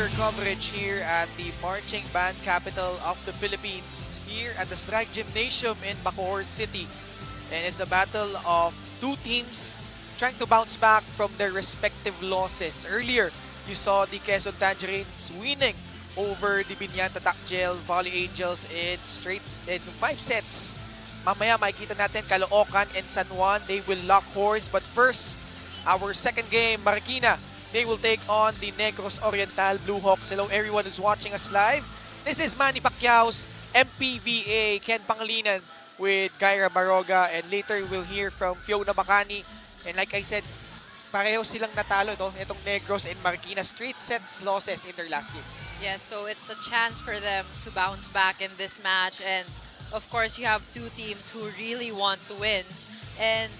your coverage here at the marching band capital of the Philippines, here at the Strike Gymnasium in Bacoor City. And it's a battle of two teams trying to bounce back from their respective losses. Earlier, you saw the Quezon Tangerines winning over the Binyan Tatakjel Volley Angels in 5 sets. Mamaya makikita natin Caloocan and San Juan, they will lock horns. But first, our second game, Marikina, they will take on the Negros Oriental Blue Hawks. Hello everyone who's watching us live. This is Manny Pacquiao's MPVA, Ken Pangilinan with Kyra Baroga, and later we'll hear from Fiona Bacani. And like I said, pareho silang natalo itong Negros and Marikina, straight sets losses in their last games. Yes, so it's a chance for them to bounce back in this match. And of course, you have two teams who really want to win. And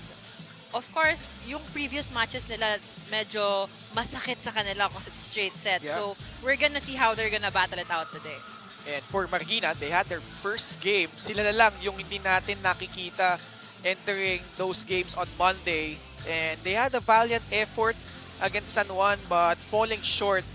of course, yung previous matches nila medyo masakit sa kanila kasi it's straight set. Yeah. So we're gonna see how they're gonna battle it out today. And for Marikina, they had their first game. Sila na lang yung hindi natin nakikita entering those games on Monday. And they had a valiant effort against San Juan but falling short.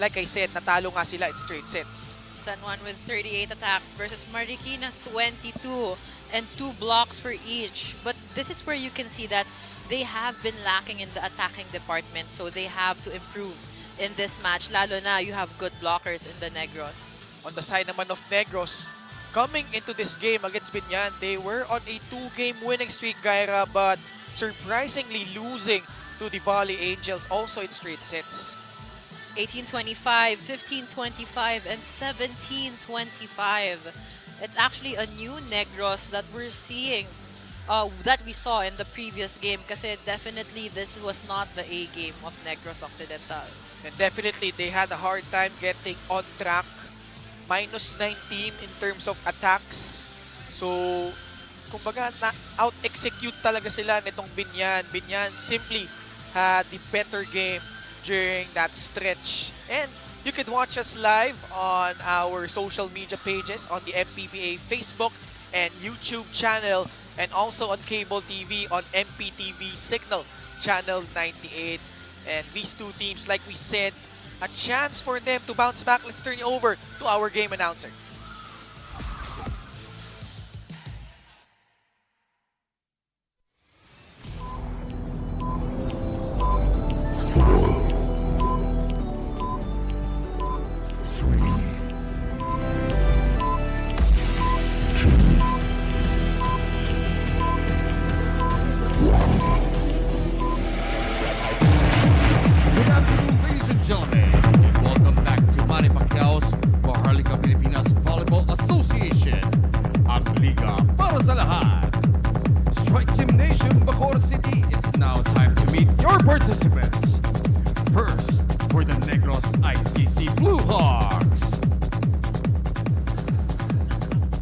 Like I said, natalo nga sila in straight sets. San Juan with 38 attacks versus Marikina's 22 and 2 blocks for each. But this is where you can see that they have been lacking in the attacking department, so they have to improve in this match. Lalo na you have good blockers in the Negros. On the side naman of Negros, coming into this game against Binyan, they were on a 2-game winning streak, Kyra, but surprisingly losing to the Volley Angels also in straight sets. 18-25, 15-25, and 17-25. It's actually a new Negros that we're seeing, that we saw in the previous game, kasi definitely this was not the A game of Negros Occidental. And definitely they had a hard time getting on track. Minus 19 in terms of attacks. So, kumbaga, out-execute talaga sila nitong Binyan. Binyan simply had the better game during that stretch. And you can watch us live on our social media pages on the MPVA Facebook and YouTube channel, and also on cable TV on MPTV Signal Channel 98. And these two teams, like we said, a chance for them to bounce back. Let's turn you over to our game announcer. Strike Gymnasium, Bacoor City. It's now time to meet your participants. First, for the Negros ICC Blue Hawks.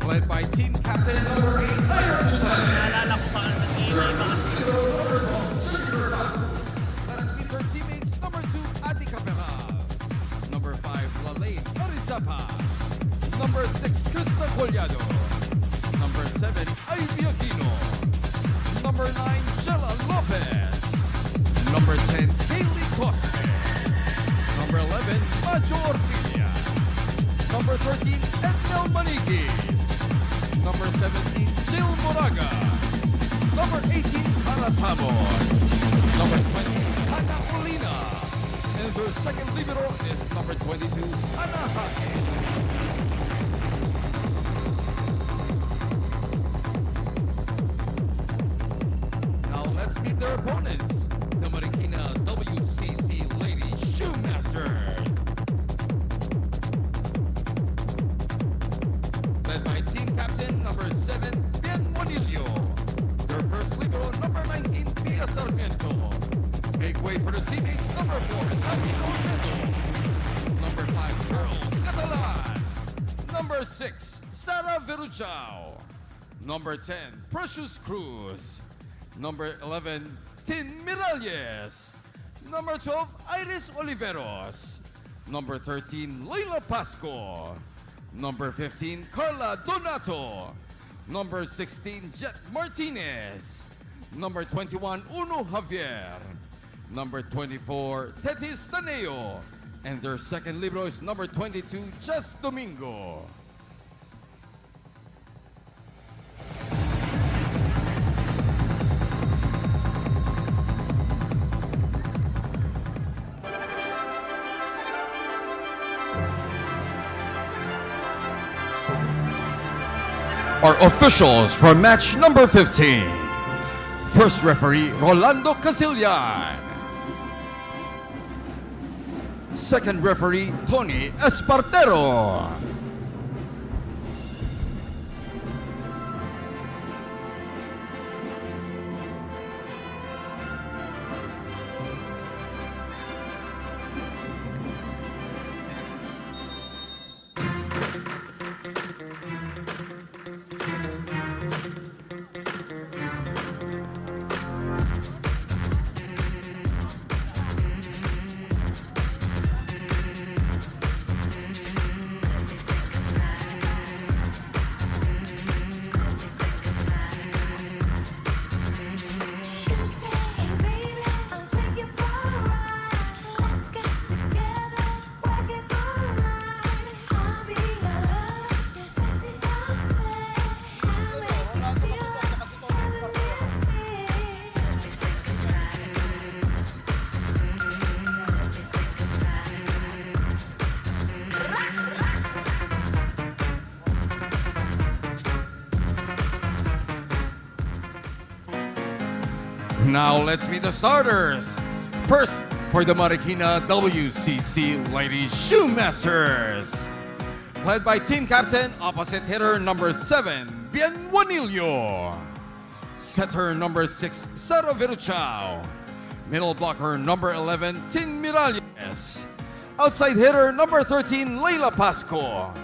Led by team captain number 8, Iron Let us see their teammates. Number 2, Ati Caperal. Number 5, Lalaine Arizapa. Number 6, Krista Collado. Number 7, Ivy Aquino. Number 9, Shella Lopez. Number 10, Kaylee Cosme. Number 11, Majo Ortilia. Number 13, Edmel Maniguis. Number 17, Jill Moraga. Number 18, Hannah Tabon. Number 20, Hannah Molina. And their second libero is number 22, Ana Hake. Meet their opponents, the Marikina WCC Lady Shoemasters. Led by team captain number 7, Bien Monillo. Their first libero, number 19, Pia Sarmiento. Make way for the teammates, number 4, Tati Orlando. Number 5, Charles Catalan. Number 6, Sara Verujao. Number 10, Precious Cruz. Number 11, Tin Miralles. Number 12, Iris Oliveros. Number 13, Leila Pasco. Number 15, Carla Donato. Number 16, Jet Martinez. Number 21, Uno Javier. Number 24, Tetis Taneo. And their second libero is number 22, Just Domingo. Our officials for match number 15. First referee, Rolando Casillan. Second referee, Tony Espartero. Now let's meet the starters. First, for the Marikina WCC Ladies Shoemasters. Led by team captain, opposite hitter number 7, Bien Juanillo. Setter number 6, Sara Viruchao. Middle blocker number 11, Tin Miralles. Outside hitter number 13, Leila Pasco.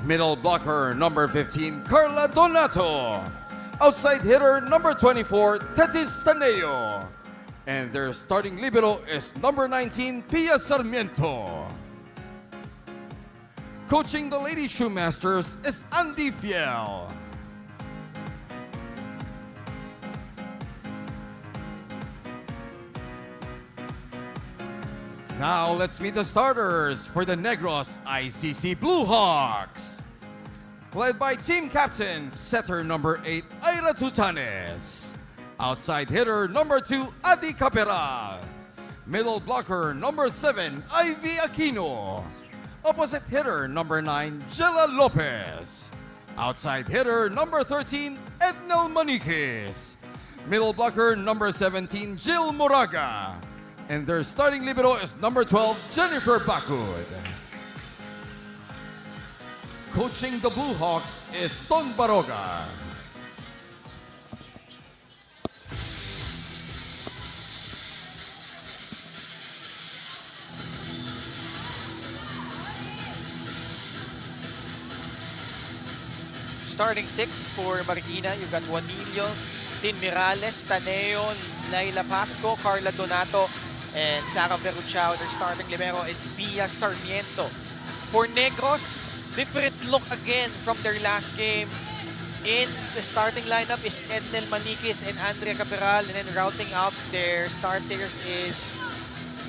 Middle blocker number 15, Carla Donato. Outside hitter number 24, Tetis Taneo. And their starting libero is number 19, Pia Sarmiento. Coaching the Lady Shoemasters is Andy Fiel. Now let's meet the starters for the Negros ICC Blue Hawks. Led by team captain, setter number 8, Ira Tutanes. Outside hitter number 2, Adi Caperal. Middle blocker number 7, Ivy Aquino. Opposite hitter number 9, Jella Lopez. Outside hitter number 13, Ednel Maniquez. Middle blocker number 17, Jill Moraga. And their starting libero is number 12, Jennifer Bacud. Coaching the Blue Hawks is Ton Baroga. Starting 6 for Marikina, you've got Juanillo, Tin Miralles, Taneo, Laila Pasco, Carla Donato, and Sara Viruchao. Their starting libero is Pia Sarmiento. For Negros, different look again from their last game. In the starting lineup is Ednel Maniquez and Andrea Caperal, and then routing up their starters is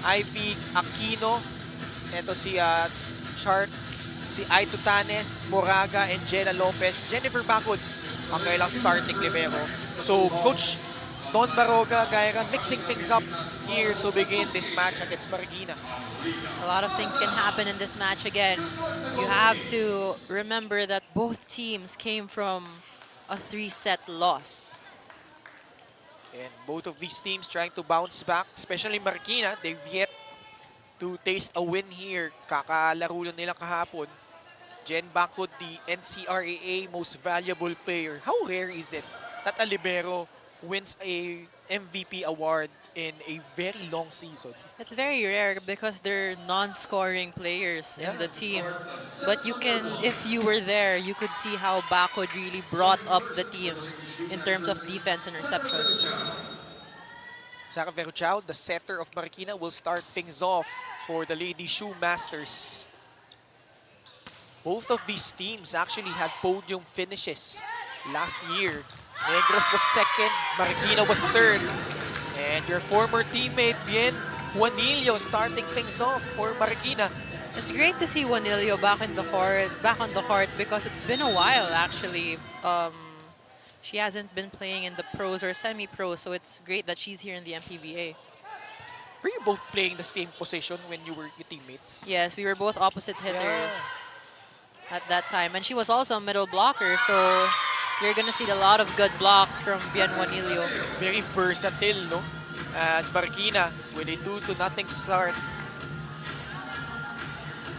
Ivy Aquino, ito si Ai Tutanes, Moraga, and Jenna Lopez. Jennifer Bacud ang kailang starting libero. So Coach Don Baroga, Gairan, mixing things up here to begin this match against Marikina. A lot of things can happen in this match again. You have to remember that both teams came from a 3-set loss. And both of these teams trying to bounce back, especially Marikina. They've yet to taste a win here. Kakalaro lang nila kahapon. Jen Bacud, the NCRAA Most Valuable Player. How rare is it that a libero wins a MVP award in a very long season? It's very rare because they're non-scoring players in the team. But you can, if you were there, you could see how Bacud really brought up the team in terms of defense and reception. Sara Viruchao, the setter of Marikina, will start things off for the Lady Shoemasters. Both of these teams actually had podium finishes last year. Negros was second, Marikina was third. And your former teammate, Bien Juanillo starting things off for Marikina. It's great to see Juanillo back on the court because it's been a while actually. She hasn't been playing in the pros or semi-pros, so it's great that she's here in the MPVA. Were you both playing the same position when you were your teammates? Yes, we were both opposite hitters Yeah. at that time, and she was also a middle blocker, so you're gonna see a lot of good blocks from Bien Juanillo. Very versatile, no? As Marikina with a 2-0 start.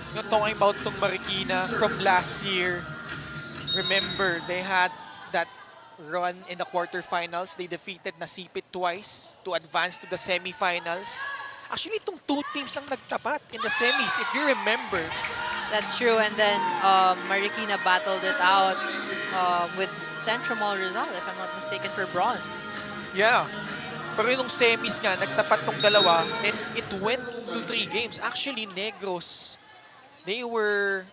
So talking about tong Marikina from last year, remember they had that run in the quarterfinals. They defeated Nasipit twice to advance to the semifinals. Actually, itong two teams ang nagtapat in the semis, if you remember. That's true, and then Marikina battled it out with Centro Mall Rizal, if I'm not mistaken, for bronze. Yeah. Pero yung semis nga, nagtapat tong dalawa and it went to 3 games. Actually, Negros, they were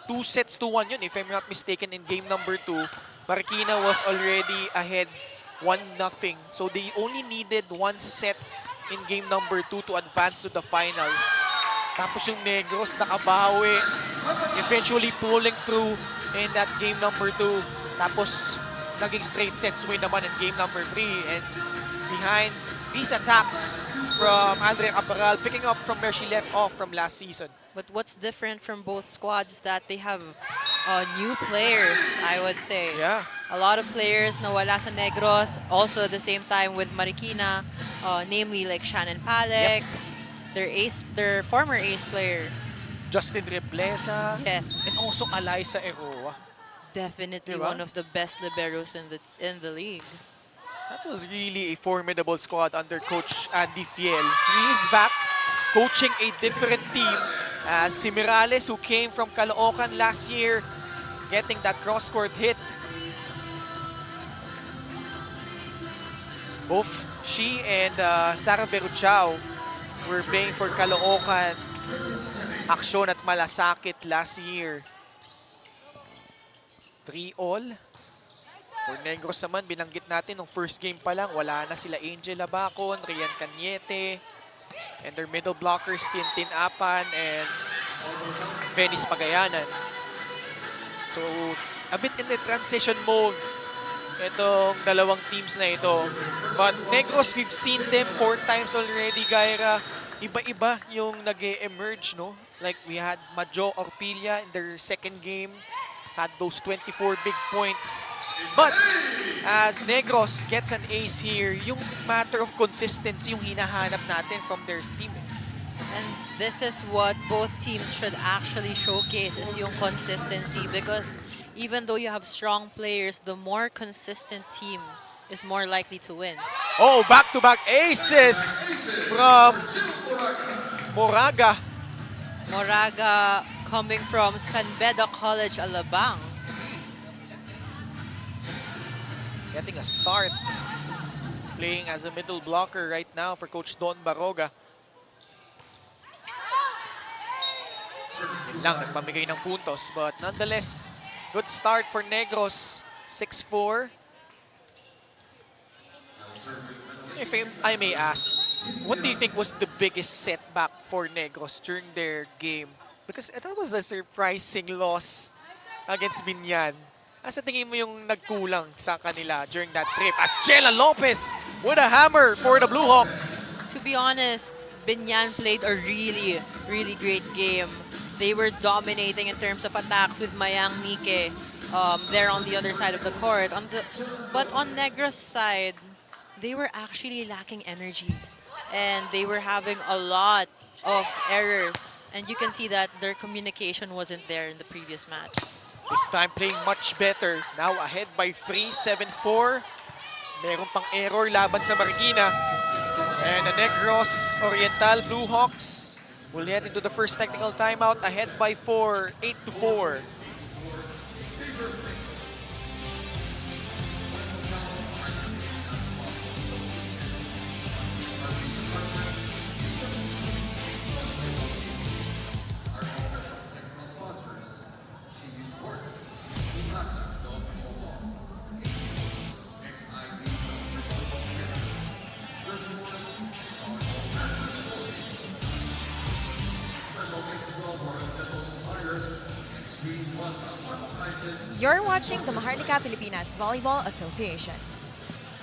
2-1 yun, if I'm not mistaken, in game number 2. Marikina was already ahead 1-0. So they only needed 1 set in game number 2 to advance to the finals. Tapos yung Negros nakabawi, eventually pulling through in that game number 2. Tapos naging straight sets win naman in game number 3. And behind these attacks from Andrea Cabral, picking up from where she left off from last season. But what's different from both squads is that they have new players, I would say. Yeah. A lot of players na wala sa Negros, also at the same time with Marikina, namely like Shannon Palek, their former ace player. Justin Reblesa. Yes. And also Alyssa Eroa. Definitely Diba? one of the best liberos in the league. That was really a formidable squad under Coach Andy Fiel. He is back coaching a different team. Si Mirales, who came from Caloocan last year, getting that cross-court hit. Both she and Sarah Veruchao were playing for Caloocan, Aksyon at Malasakit last year. 3-all. For Negros naman, binanggit natin nung first game pa lang, wala na sila Angel Labacon, Rian Cañete, and their middle blockers, Tintin Apan and Venice Pagayanan. So, a bit in the transition mode itong dalawang teams na ito. But Negros, we've seen them 4 times already, Gaira. Iba-iba yung nag-emerge, no? Like, we had Majo Orpilla in their second game, had those 24 big points. But as Negros gets an ace here, yung matter of consistency yung hinahanap natin from their team. And this is what both teams should actually showcase, is yung consistency, because even though you have strong players, the more consistent team is more likely to win. Oh, back-to-back aces from Moraga. Moraga coming from San Beda College, Alabang. Getting a start. Playing as a middle blocker right now for Coach Don Baroga. Yun lang, nagpamigay ng puntos. But nonetheless, good start for Negros. 6-4. If I may ask, what do you think was the biggest setback for Negros during their game? Because that was a surprising loss against Binyan. Asa tingin mo yung nagkulang sa kanila during that trip? As Chela Lopez with a hammer for the Blue Hawks. To be honest, Binyan played a really, really great game. They were dominating in terms of attacks with Mayang Nike there on the other side of the court. But on Negros' side, they were actually lacking energy. And they were having a lot of errors. And you can see that their communication wasn't there in the previous match. This time playing much better. Now ahead by 3, 7-4. Meron pang error laban sa Marikina. And the Negros Oriental Blue Hawks will head into the first technical timeout ahead by 4, 8-4. You're watching the Maharlika Pilipinas Volleyball Association.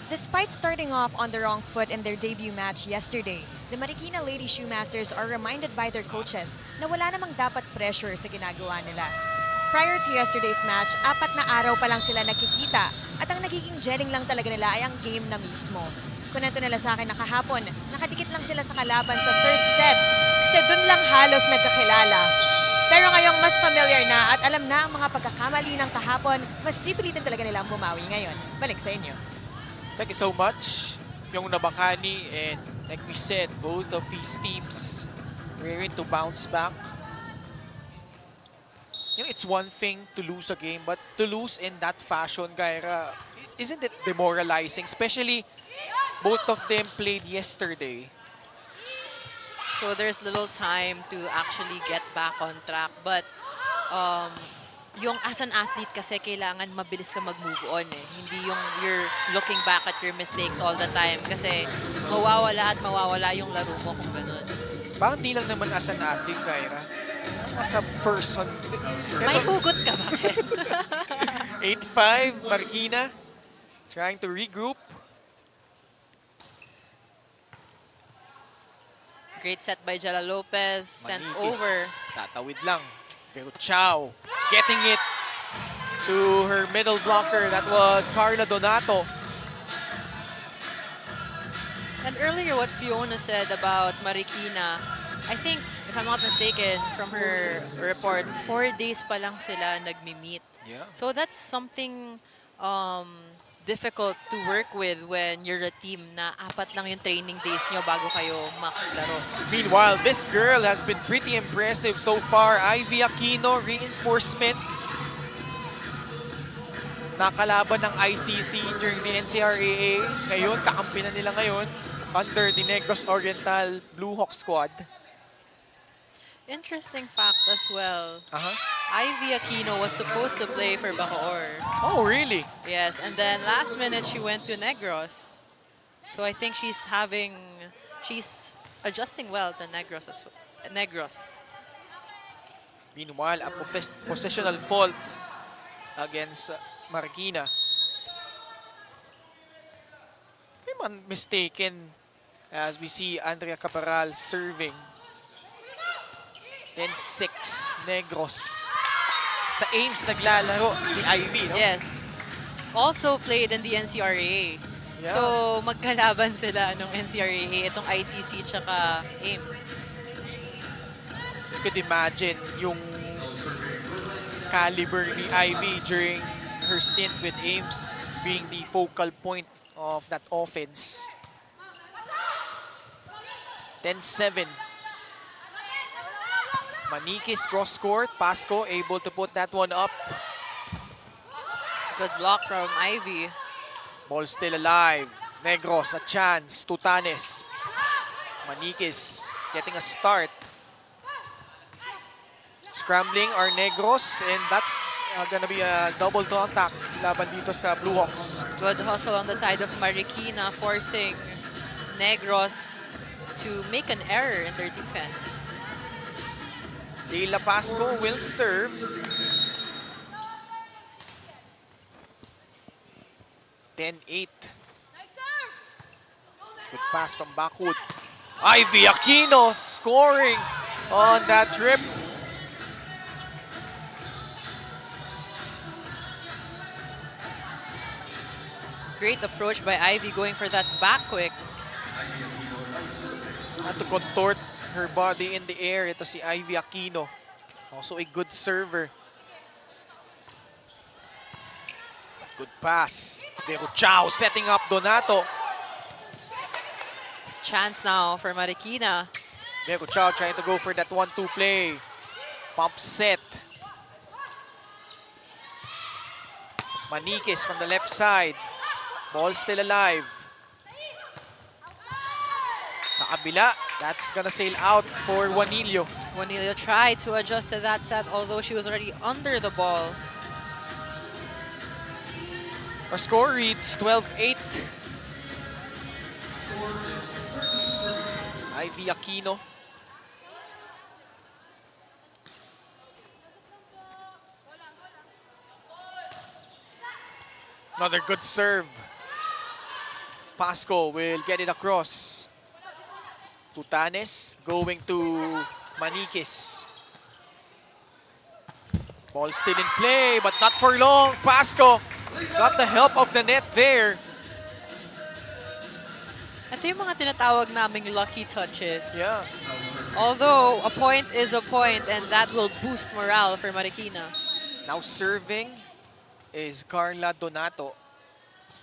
Despite starting off on the wrong foot in their debut match yesterday, the Marikina Lady Shoemasters are reminded by their coaches na wala namang dapat pressure sa ginagawa nila. Prior to yesterday's match, 4 na araw pa lang sila nakikita at ang nagiging gelling lang talaga nila ay ang game na mismo. Kunento nila sa akin na kahapon, nakadikit lang sila sa kalaban sa third set kasi dun lang halos nagkakilala. Pero ngayong mas familiar na at alam na ang mga pagkakamali ng kahapon, mas pipilitin talaga nila ang bumawi ngayon. Balik sa inyo. Thank you so much, Pyong Nabakani, and like we said, both of these teams raring to bounce back. You know, it's one thing to lose a game, but to lose in that fashion, Gaira, isn't it demoralizing? Especially, both of them played yesterday. So there's little time to actually get back on track. But yung as an athlete kasi kailangan mabilis ka mag-move on eh. Hindi yung you're looking back at your mistakes all the time kasi mawawala at mawawala yung laro mo kung ganun. Bakit di lang naman as an athlete, Gaira? As a person. May hugot ka ba? 8-5, Marikina trying to regroup. Great set by Jella Lopez, sent Manikis, over. tatawid lang. Pero Chow getting it to her middle blocker. That was Carla Donato. And earlier what Fiona said about Marikina, I think, if I'm not mistaken, from her report, 4 days pa lang sila nagmi-meet. Yeah. So that's something difficult to work with when you're a team na 4 lang yung training days nyo bago kayo maklaro. Meanwhile, this girl has been pretty impressive so far. Ivy Aquino, reinforcement. Nakalaban ng ICC during the NCRAA. Ngayon, kakampi na nila ngayon under the Negros Oriental Blue Hawk squad. Interesting fact as well. Ivy Aquino was supposed to play for Bacoor. Oh, really? Yes, and then last minute she went to Negros. So I think she's adjusting well to Negros as well. Negros. Meanwhile, a positional fault against Marikina. If I'm mistaken, as we see Andrea Caparal serving. Then 6, Negros. Sa Ames naglalaro si Ivy, no? Yes. Also played in the NCRAA. Yeah. So magkalaban sila nung NCRAA, itong ICC tsaka Ames. You could imagine yung caliber ni Ivy during her stint with Ames being the focal point of that offense. Then 7. Manikis cross court. Pasco able to put that one up. Good block from Ivy. Ball still alive. Negros, a chance. Tutanes. Manikis getting a start. Scrambling are Negros, and that's gonna be a double contact laban dito sa Blue Hawks. Good hustle on the side of Marikina, forcing Negros to make an error in their defense. De La Pasco will serve. 10-8. Good pass from Backwood. Ivy Aquino scoring on that trip. Great approach by Ivy going for that back quick. Had to contort her body in the air. Ito si Ivy Aquino. Also a good server. Good pass. Pero Chow setting up Donato. Chance now for Marikina. Pero Chow trying to go for that 1-2 play. Pump set. Manikis from the left side. Ball still alive. Sa kabila, that's gonna sail out for Juanillo. Juanillo tried to adjust to that set, although she was already under the ball. Our score reads 12-8. Ivy Aquino. Another good serve. Pasco will get it across. Tutanes going to Manikis. Ball still in play, but not for long. Pasco got the help of the net there. Ito yung mga tinatawag naming lucky touches. Yeah. Although, a point is a point and that will boost morale for Marikina. Now serving is Carla Donato,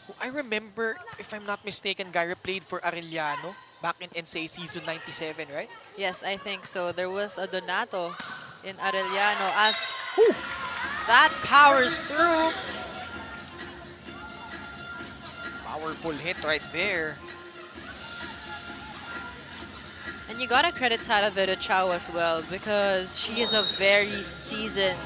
who I remember, if I'm not mistaken, Gyra played for Arellano back in NCAA season 97, right? Yes, I think so. There was a Donato in Arellano as that powers through. Powerful hit right there. And you gotta credit Sara Verochao as well because she is a very seasoned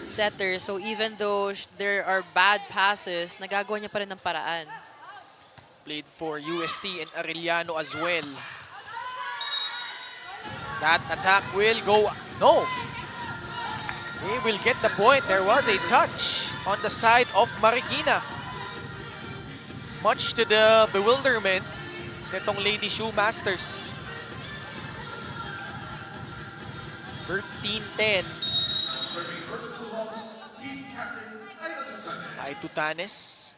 setter. So even though there are bad passes, nagagawa niya pa rin ng paraan. Played for UST and Arellano as well. That attack will go... No! They will get the point. There was a touch on the side of Marikina. Much to the bewilderment nitong Lady Shoe Masters. 13-10. Ay Tutanes,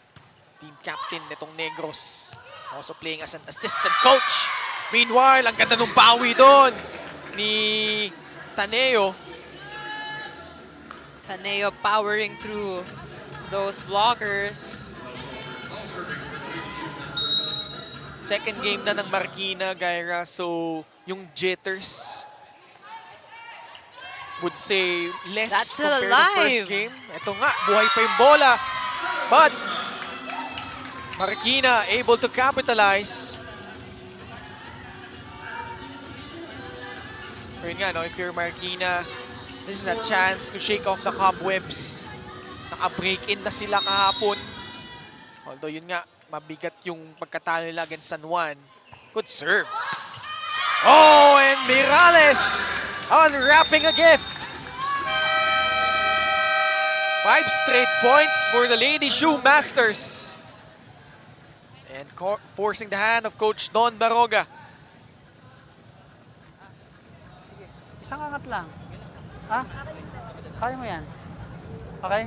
team captain nitong Negros. Also playing as an assistant coach. Meanwhile, ang ganda ng bawi doon ni Taneo. Taneo powering through those blockers. Second game na ng Marikina, Gyra. So, yung jitters would say less That's still compared to first alive. game. Ito nga, buhay pa yung bola. But, Marikina able to capitalize. Pero yun nga, no, if you're Marikina, this is a chance to shake off the cobwebs. Naka-break-in na sila kahapon. Although yun nga, mabigat yung pagkatalo nila against San Juan. Good serve. Oh, and Mirales unwrapping a gift. 5 straight points for the Lady Shoe Masters. And forcing the hand of Coach Don Baroga. Isang angat lang. Ha? Kaya mo yan? Okay?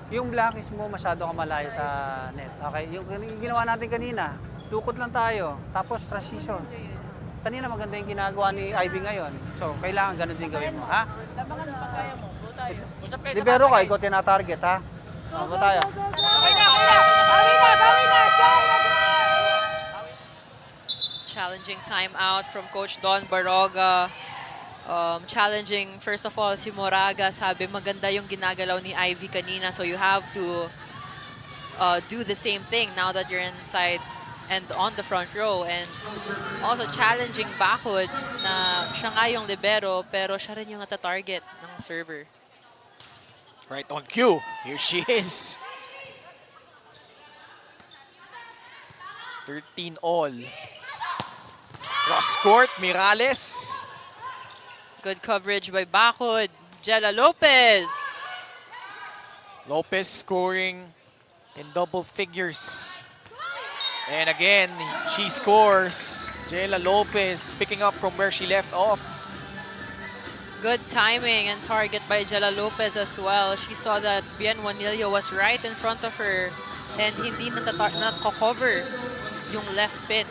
Yung blackies mo masyado ka malayo sa net. Okay? Yung ginawa natin kanina, lukot lang tayo. Tapos transition. Kanina maganda yung ginagawa ni Ivy ngayon. So, kailangan ganun din gawin mo. Ha? Libero ka, ikaw tina-target, ha? Ako tayo. Challenging timeout from Coach Don Baroga. Challenging, first of all, si Moraga. Sabi, maganda yung ginagalaw ni Ivy kanina. So you have to do the same thing now that you're inside and on the front row. And also challenging Bakod na siya nga yung libero pero siya rin yung nata-target ng server. Right on cue. Here she is. 13 all. Cross court, Mirales. Good coverage by Bakod. Jella Lopez. Lopez scoring in double figures. And again, she scores. Jella Lopez picking up from where she left off. Good timing and target by Jella Lopez as well. She saw that Bien Juanillo was right in front of her and hindi nako-cover yung left pin.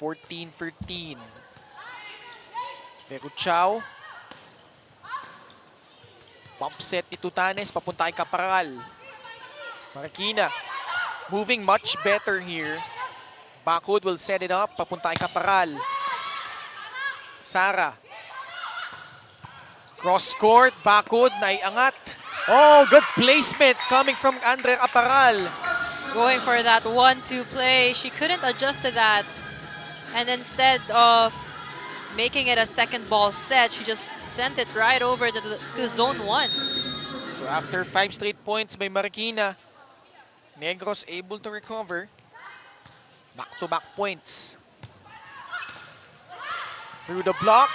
14-13. Verochao. Pump set ni Tutanes, papunta kay Caparal. Marikina moving much better here. Bakod will set it up, papunta kay Caparal. Sara. Cross court, Bakod na iangat. Oh, good placement coming from Andre Caparal. Going for that 1-2 play. She couldn't adjust to that. And instead of making it a second ball set, she just sent it right over to zone 1. So after 5 straight points by Marikina, Negros able to recover. Back-to-back points. Through the block,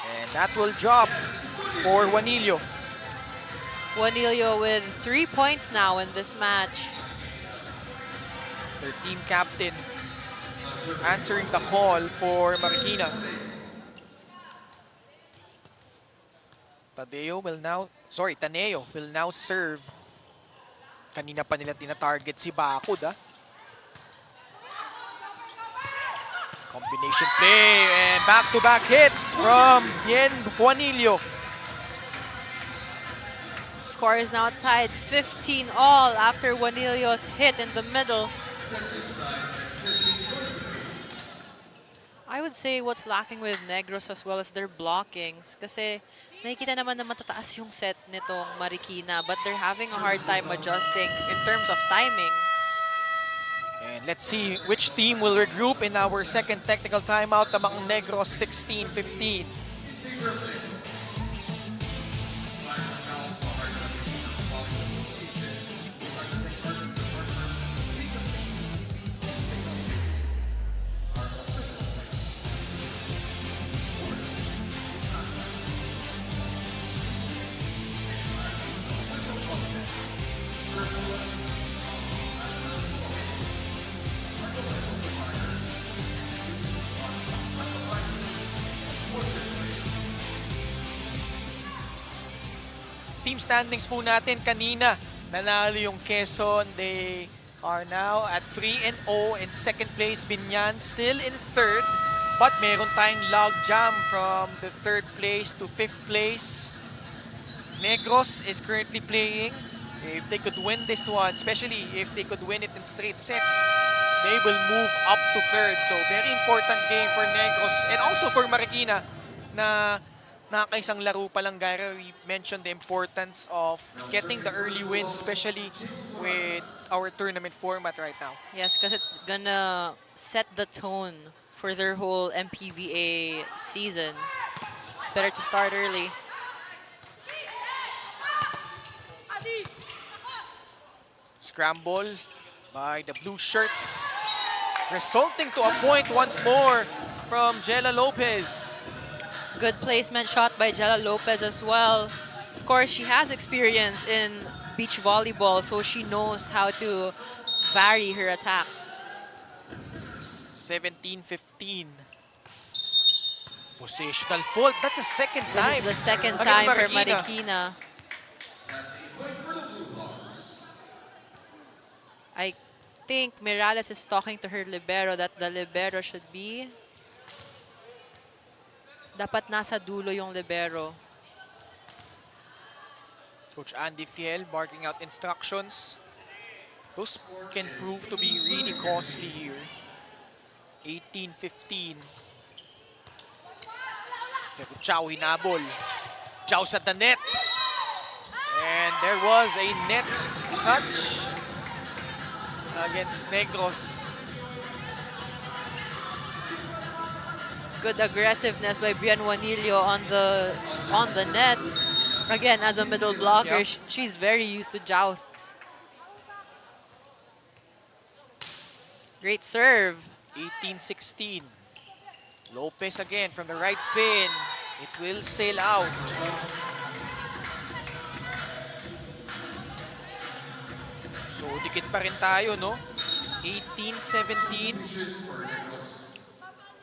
and that will drop for Juanillo. Juanillo with 3 points now in this match. Their team captain answering the call for Marikina. Taneo will now serve. Kanina pa nila tina-target si Bakod, ah. Combination play and back-to-back hits from Bien Juanillo. Score is now tied 15 all after Juanillo's hit in the middle. I would say what's lacking with Negros as well as their blockings. Kasi nakikita naman na matataas yung set nitong Marikina, but they're having a hard time adjusting in terms of timing. And let's see which team will regroup in our second technical timeout among Negros 16-15. Team standings po natin kanina. Nanalo yung Quezon. They are now at 3-0 in second place. Binyan still in third. But meron tayong log jam from the third place to fifth place. Negros is currently playing. If they could win this one, especially if they could win it in straight sets, they will move up to third. So very important game for Negros and also for Marikina na nakakaisang laro pa lang, Gyra. We mentioned the importance of getting the early wins, especially with our tournament format right now. Yes, because it's gonna set the tone for their whole MPVA season. It's better to start early. Scramble by the blue shirts, resulting to a point once more from Jella Lopez. Good placement shot by Jella Lopez as well. Of course, she has experience in beach volleyball, so she knows how to vary her attacks. 17-15. Positional fault. That's the second This time. is the second against time for Marikina. Marikina. I think Mirales is talking to her libero that the libero should be... Dapat nasa dulo yung libero. Coach Andy Fiel barking out instructions. Those can prove to be really costly here. 18-15. Pero Chow hinabol. Chow sa the net. And there was a net touch against Negros. Good aggressiveness by Bien Juanillo on the net. Again, as a middle blocker, Yep. she's very used to jousts. Great serve. 18-16. Lopez again from the right pin. It will sail out. So, dikit pa rin tayo, no? 18-17.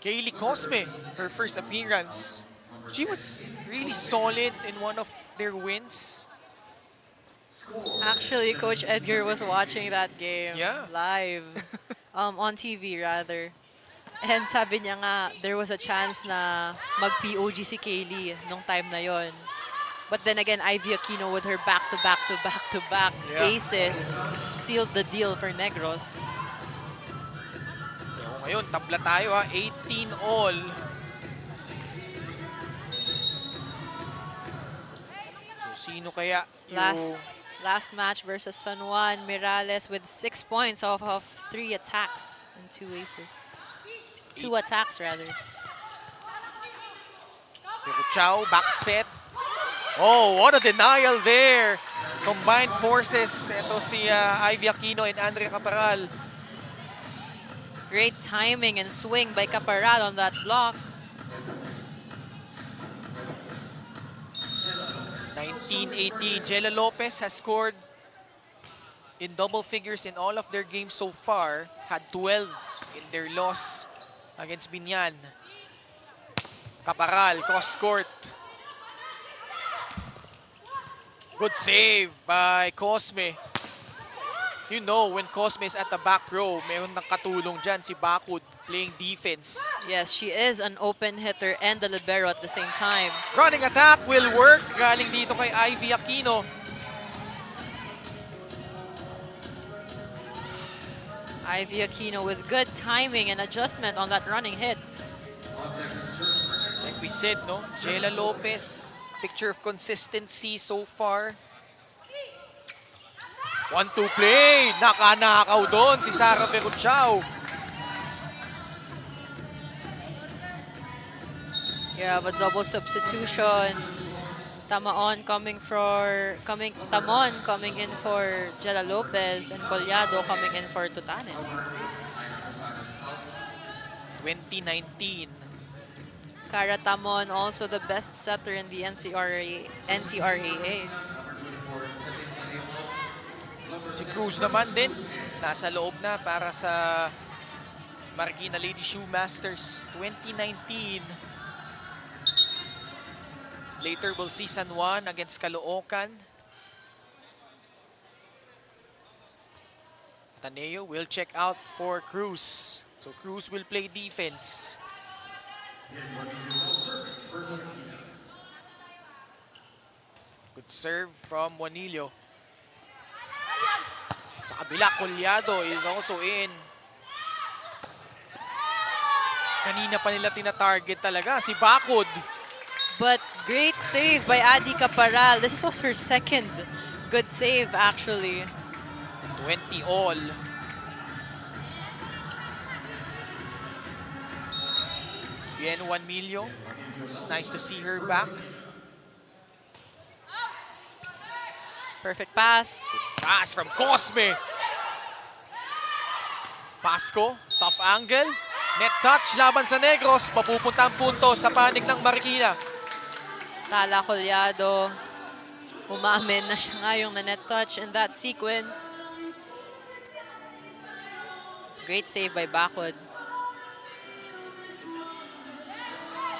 Kaylee Cosme, her first appearance. She was really solid in one of their wins. Actually, Coach Edgar was watching that game Yeah. live. On TV, rather. And sabi niya nga, there was a chance na mag-POG si Kaylee nung time na yon. But then again, Ivy Aquino with her back-to-back Yeah. aces sealed the deal for Negros. Pero ngayon, tabla tayo ha. 18 all. So, sino kaya yung... Last match versus San Juan, Mirales with 6 points off of 3 attacks and 2 aces. 2 attacks, rather. Pero Chow, back set. Oh, what a denial there. Combined forces. Ito si Ivy Aquino and Andrea Caparal. Great timing and swing by Caparal on that block. 19-18. Jella Lopez has scored in double figures in all of their games so far. Had 12 in their loss against Binyan. Caparal, cross court. Good save by Cosme. You know, when Cosme is at the back row, mayroon ng katulong dyan si Bakud playing defense. Yes, she is an open hitter and a libero at the same time. Running attack will work. Galing dito kay Ivy Aquino. Ivy Aquino with good timing and adjustment on that running hit. Like we said, no? Jella Lopez, picture of consistency so far. 1-2 play. Nakanakaw doon si Sara Peruchao. You have a double substitution. Tamon coming in for Jella Lopez and Collado coming in for Tutanes. 2019. Cara Tamon also the best setter in the NCRAA. Si Cruz naman din, nasa loob na para sa Marikina Lady Shoe Masters 2019. Later we'll see San Juan against Caloocan. Taneo will check out for Cruz. So Cruz will play defense. Good serve from Juanillo. Sa kabila, Collado is also in. Kanina pa nila tina-target talaga si Bakud. But great save by Adi Caparal. This was her second good save actually. 20 all. Bien Juanillo. It's nice to see her back. Perfect pass. Pass from Cosme. Pasco, tough angle. Net touch laban sa Negros. Papupunta ang punto sa panig ng Marikina. Tala Collado. Umamin na siya nga yung na-net touch in that sequence. Great save by Bakud.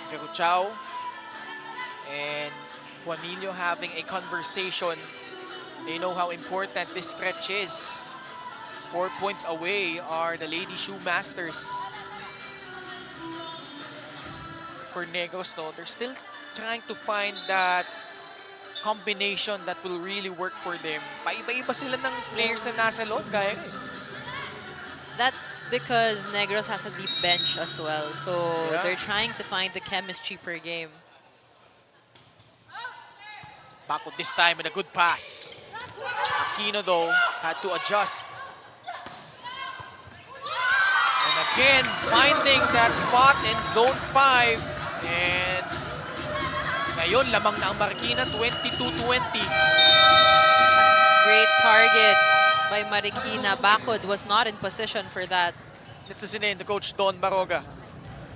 Peruchao and Juanillo having a conversation. They know how important this stretch is. 4 points away are the Lady Shoe Masters. For Negros, no, they're still trying to find that combination that will really work for them. Paiba-iba sila ng players na nasa loob. Kaya That's because Negros has a deep bench as well. So Yeah. they're trying to find the chemistry per game. Bakud this time with a good pass. Aquino, though, had to adjust. And again, finding that spot in Zone 5. And ngayon, lamang na ang Marikina, 22-20. Great target by Marikina. Bakud was not in position for that. Let's listen in to Coach Don Baroga.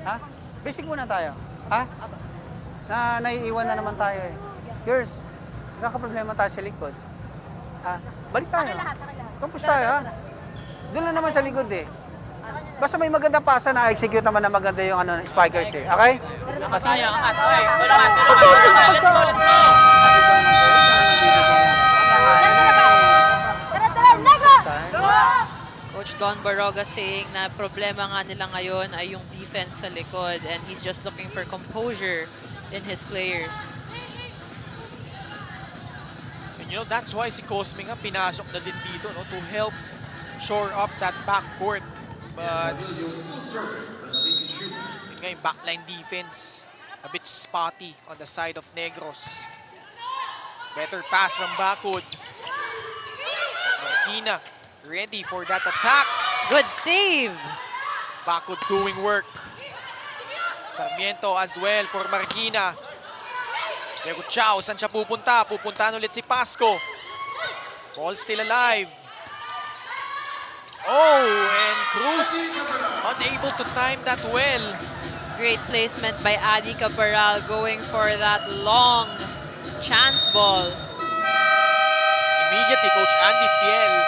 Ha? Basic muna tayo. Ha? Naiiwan na naman tayo eh. Girls, nagkakaproblema tayo sa likod. Ha? Balik tayo. Kampus tayo ha? Doon lang naman sa likod eh. Basta may maganda pasa na execute naman na maganda yung spikers eh. Okay? Coach Don Baroga saying na problema nga nila ngayon ay yung defense sa likod and he's just looking for composure in his players. And you know, that's why si Cosme nga pinasok na din dito, no, to help shore up that backcourt. But yun nga yung backline defense, a bit spotty on the side of Negros. Better pass from Bakud. Marikina ready for that attack. Good save! Bakud doing work. Sarmiento as well for Marikina. Peruchao, saan siya pupunta? Pupuntahan ulit si Pasco. Ball still alive. Oh, and Cruz unable to time that well. Great placement by Adi Caparal going for that long chance ball. immediately, Coach Andy Fiel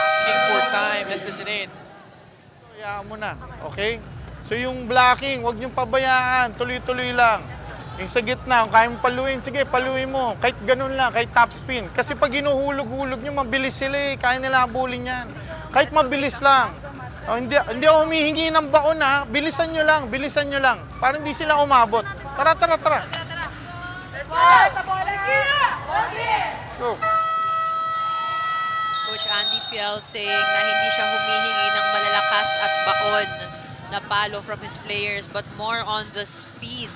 asking for time. Let's listen in. Hayaan mo na, okay? So yung blocking, huwag niyong pabayaan, tuloy-tuloy lang. Yung sa gitna, kung kaya mo paluin, sige, paluin mo. Kahit ganun lang, kahit top spin. Kasi pag hinuhulog-hulog niyo, mabilis sila eh. Kaya nila habulin yan. Kahit mabilis lang. Oh, hindi ako humihingi ng baon ha. Bilisan nyo lang. Para hindi sila umabot. Tara. Let's go. Coach Andy Fiel saying na hindi siya humihingi ng malalakas at baon na palo from his players but more on the speed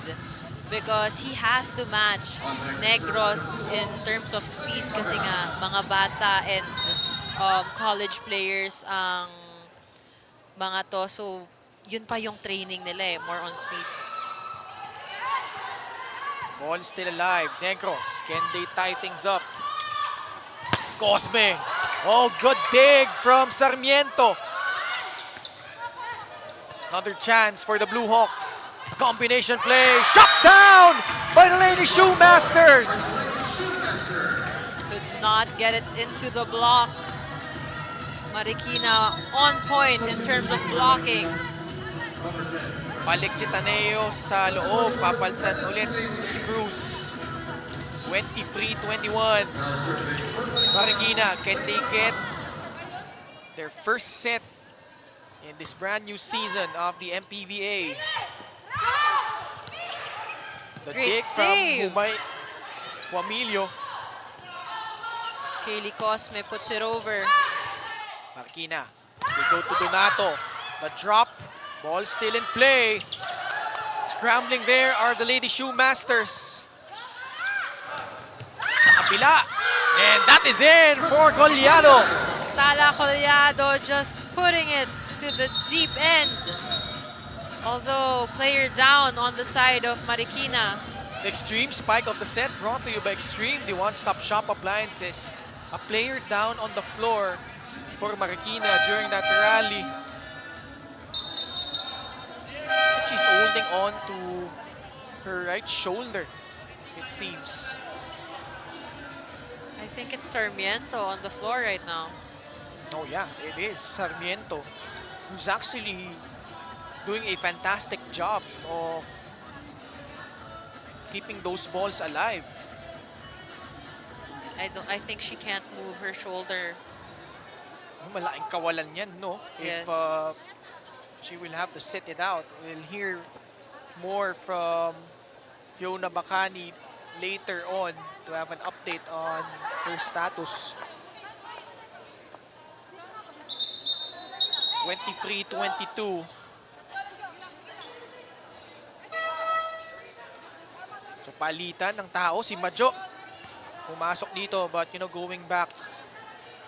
because he has to match Negros in terms of speed kasi nga mga bata and college players ang mga to. So, yun pa yung training nila eh, more on speed. Ball still alive. Negros, can they tie things up? Cosme. Oh, good dig from Sarmiento. Another chance for the Blue Hawks. Combination play. Shut down by the Lady Shoemasters. Could not get it into the block. Marikina on point in terms of blocking. Balik si Taneo sa loob. Papaltan ulit si Cruz. 23-21. Marikina, can they get their first set in this brand new season of the MPVA? The Great dig from save. Juamilio. Kaylee Cosme puts it over. Marikina, they go to Donato. The drop, ball still in play. Scrambling there are the Lady Shoemasters. Sa kabila, and that is in for Collado. Tala Collado just putting it to the deep end. Although player down on the side of Marikina. The extreme spike of the set brought to you by Extreme, the one-stop shop appliances. A player down on the floor for Marikina during that rally. She's holding on to her right shoulder, it seems. I think it's Sarmiento on the floor right now. Oh yeah, it is Sarmiento, who's actually doing a fantastic job of keeping those balls alive. I think she can't move her shoulder. Malaking kawalan yan, no? Yes. If she will have to sit it out. We'll hear more from Fiona Bacani later on to have an update on her status. 23-22. So palitan ng tao, si Majo. Pumasok dito, but going back,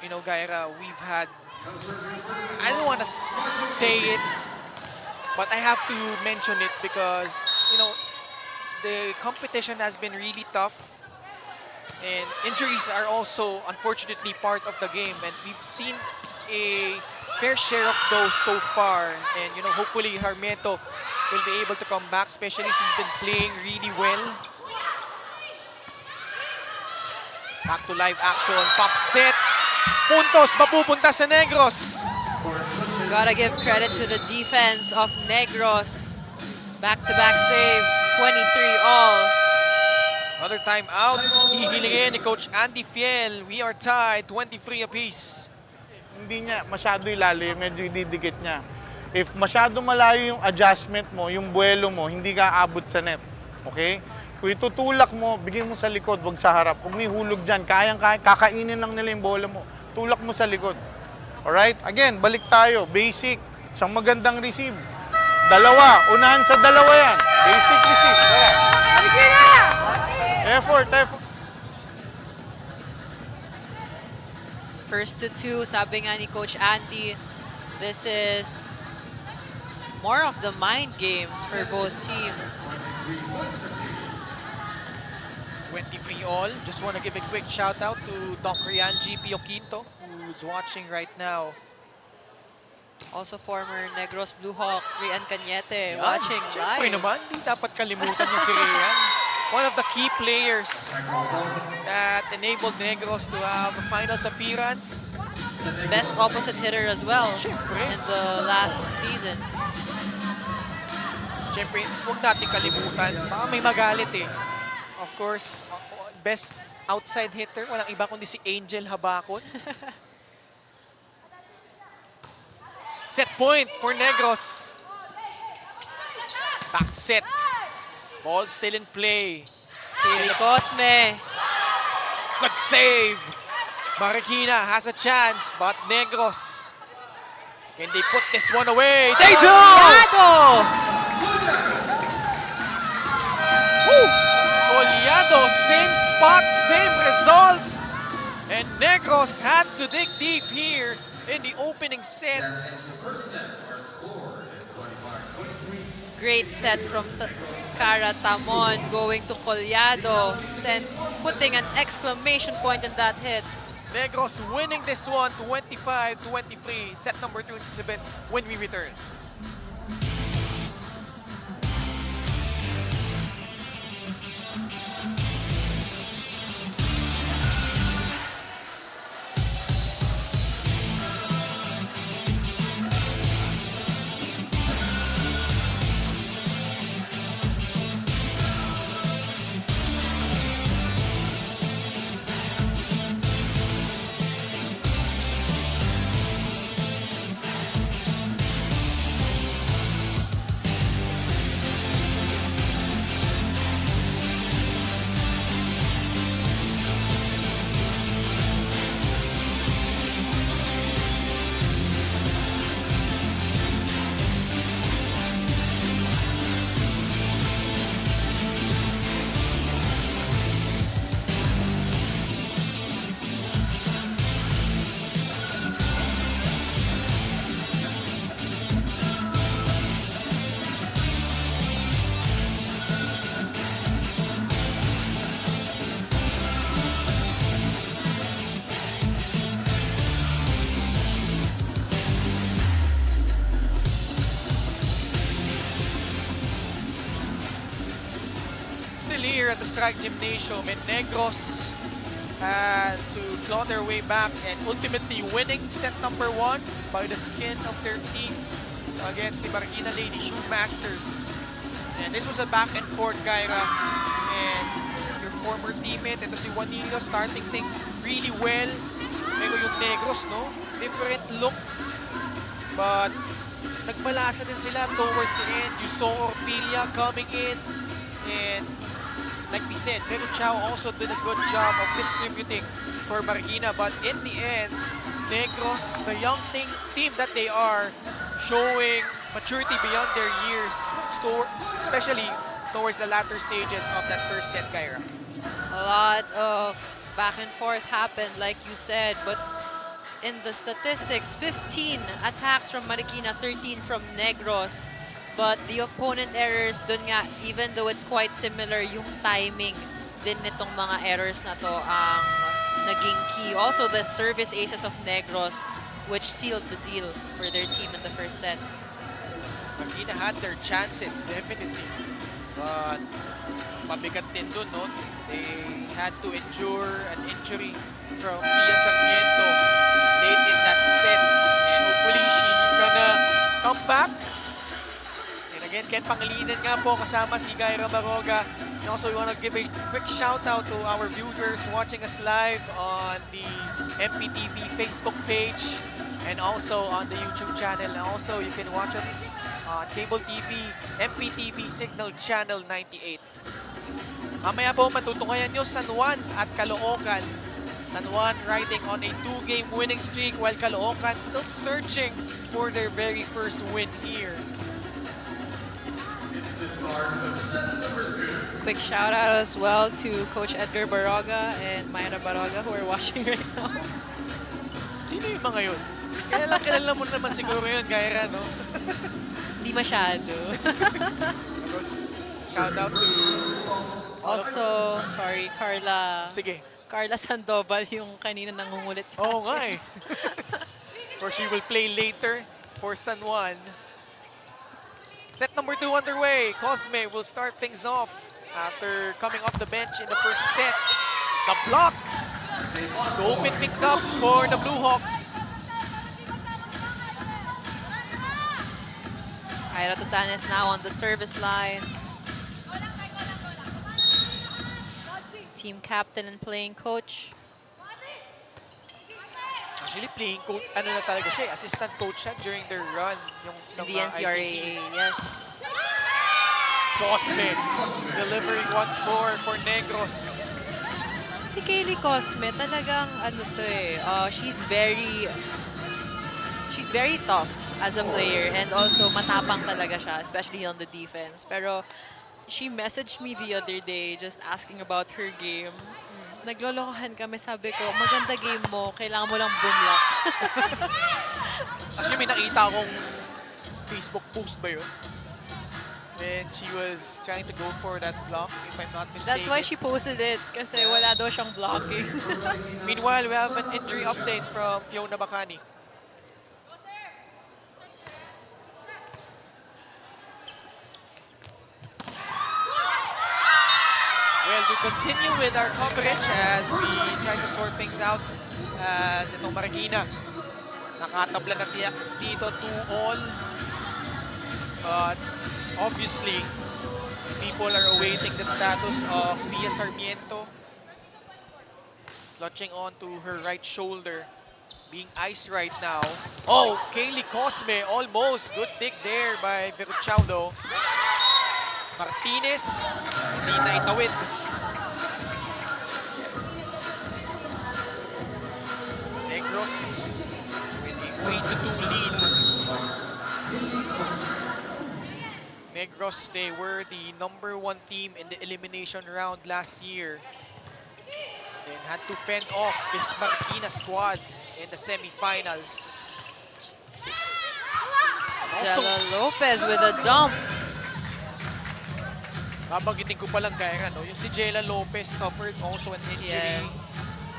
Gaira, we've had, I don't want to say it, but I have to mention it because, the competition has been really tough and injuries are also unfortunately part of the game, and we've seen a fair share of those so far, and hopefully Sarmiento will be able to come back, especially she's been playing really well. Back to live action, pop set, puntos mapupunta sa Negros. Gotta give credit to the defense of Negros. Back-to-back saves, 23 all. Another time out, hihilingin ni Coach Andy Fiel. We are tied, 23 apiece. Hindi niya masyado ilalim, medyo ididikit niya. If masyado malayo yung adjustment mo, yung buwelo mo, hindi ka aabot sa net. Okay? Kung itutulak mo, bigyan mo sa likod, wag sa harap. Kung may hulog dyan, kakainin lang nila yung bola mo. Tulak mo sa likod. Alright? Again, balik tayo. Basic. Isang magandang receive. Dalawa. Unahan sa dalawa yan. Basic receive. Effort. First to two, sabi nga ni Coach Andy, this is more of the mind games for both teams. 23 all. Just want to give a quick shout out to Dr. Yanji Pioquinto, who's watching right now. Also former Negros Blue Hawks, Rian Cañete, Yan. watching Siyempre live. naman, di dapat kalimutan niya si Rian. one of the key players that enabled Negros to have a finals appearance. Best opposite hitter as well Siyempre. in the last season. Siyempre, huwag natin kalimutan. Baka may magalit eh. Of course, best outside hitter, walang iba kundi si Angel Habakon. Set point for Negros. Back set. Ball still in play. Kaylee Cosme. Good save. Marikina has a chance, but Negros, can they put this one away? They do! Colliado! Colliado, same spot, same result. And Negros had to dig deep here in the opening set. Great set from Cara Tamon going to Colliado, putting an exclamation point in that hit. Negros winning this one 25-23. Set number 27 when we return. Here at the Strike Gymnasium, and Negros had to claw their way back and ultimately winning set number 1 by the skin of their teeth against the Marikina Lady Shoe Masters. And this was a back and forth, Kyra. And your former teammate, ito si Juanilo, starting things really well. Pero yung Negros, no? Different look. But nagbalasa din sila towards the end. You saw Orpilia coming in. And like we said, Pero Chao also did a good job of distributing for Marikina. But in the end, Negros, the young team that they are, showing maturity beyond their years, especially towards the latter stages of that first set, Kyra. A lot of back and forth happened, like you said, but in the statistics, 15 attacks from Marikina, 13 from Negros. But the opponent errors dun nga, even though it's quite similar, yung timing din nitong mga errors na to ang naging key. Also, the service aces of Negros, which sealed the deal for their team in the first set. Marikina had their chances, definitely. But mabigat din dun, no? They had to endure an injury from Pia Sarmiento late in that set. And hopefully, she's gonna come back. Again, Ken Pangilinan nga po kasama si Kyra Baroga. And also, we want to give a quick shout out to our viewers watching us live on the MPTV Facebook page and also on the YouTube channel. And also, you can watch us on cable TV, MPTV Signal Channel 98. Mamaya po matutukayan nyo San Juan at Caloocan. San Juan riding on a 2-game winning streak while Caloocan still searching for their very first win here. Quick shout out as well to Coach Edgar Baroga and Mayra Baroga who are watching right now. Sino yung mga yun? Kilala mo naman siguro yun, Kyra, no? Hindi masyado. Shout out to... Also, sorry, Carla. Sige. Carla Sandoval yung kanina nangungulit sa Oo nga eh. Or she will play later for San Juan. Set number 2 underway. Cosme will start things off. after coming off the bench in the first set. The block to open things up for the Blue Hawks. Ira Tutanes now on the service line. Team captain and playing coach. Actually, playing coach, ano na talaga siya, assistant coach siya during their run. Yung, In the ng, NCRA, ICC. yes. Cosme delivering once more for Negros. Si Kaylee Cosme, talagang ano to eh, she's very tough as a player and also matapang talaga siya, especially on the defense. Pero she messaged me the other day just asking about her game. Naglolokohan kami, sabi ko, maganda game mo, kailangan mo lang bumlock. Actually, may nakita akong Facebook post ba yun? And she was trying to go for that block, if I'm not mistaken. That's why she posted it, kasi wala daw siyang blocking. Meanwhile, we have an injury update from Fiona Bacani. Well, we continue with our coverage as we try to sort things out as itong Marikina. Nakatabla na dito 2-all. But obviously, people are awaiting the status of Pia Sarmiento. Clutching onto her right shoulder. Being iced right now. Oh, Kaylee Cosme, almost. Good dig there by Viruchaudo. Martinez, hindi na itawid. Negros with a 3-2 lead. Negros, they were the #1 team in the elimination round last year. Then had to fend off this Marikina squad in the semifinals. And also, Jella Lopez with a dump. babanggitin ko palang kaya no, yung si Jella Lopez suffered also an injury. Yes.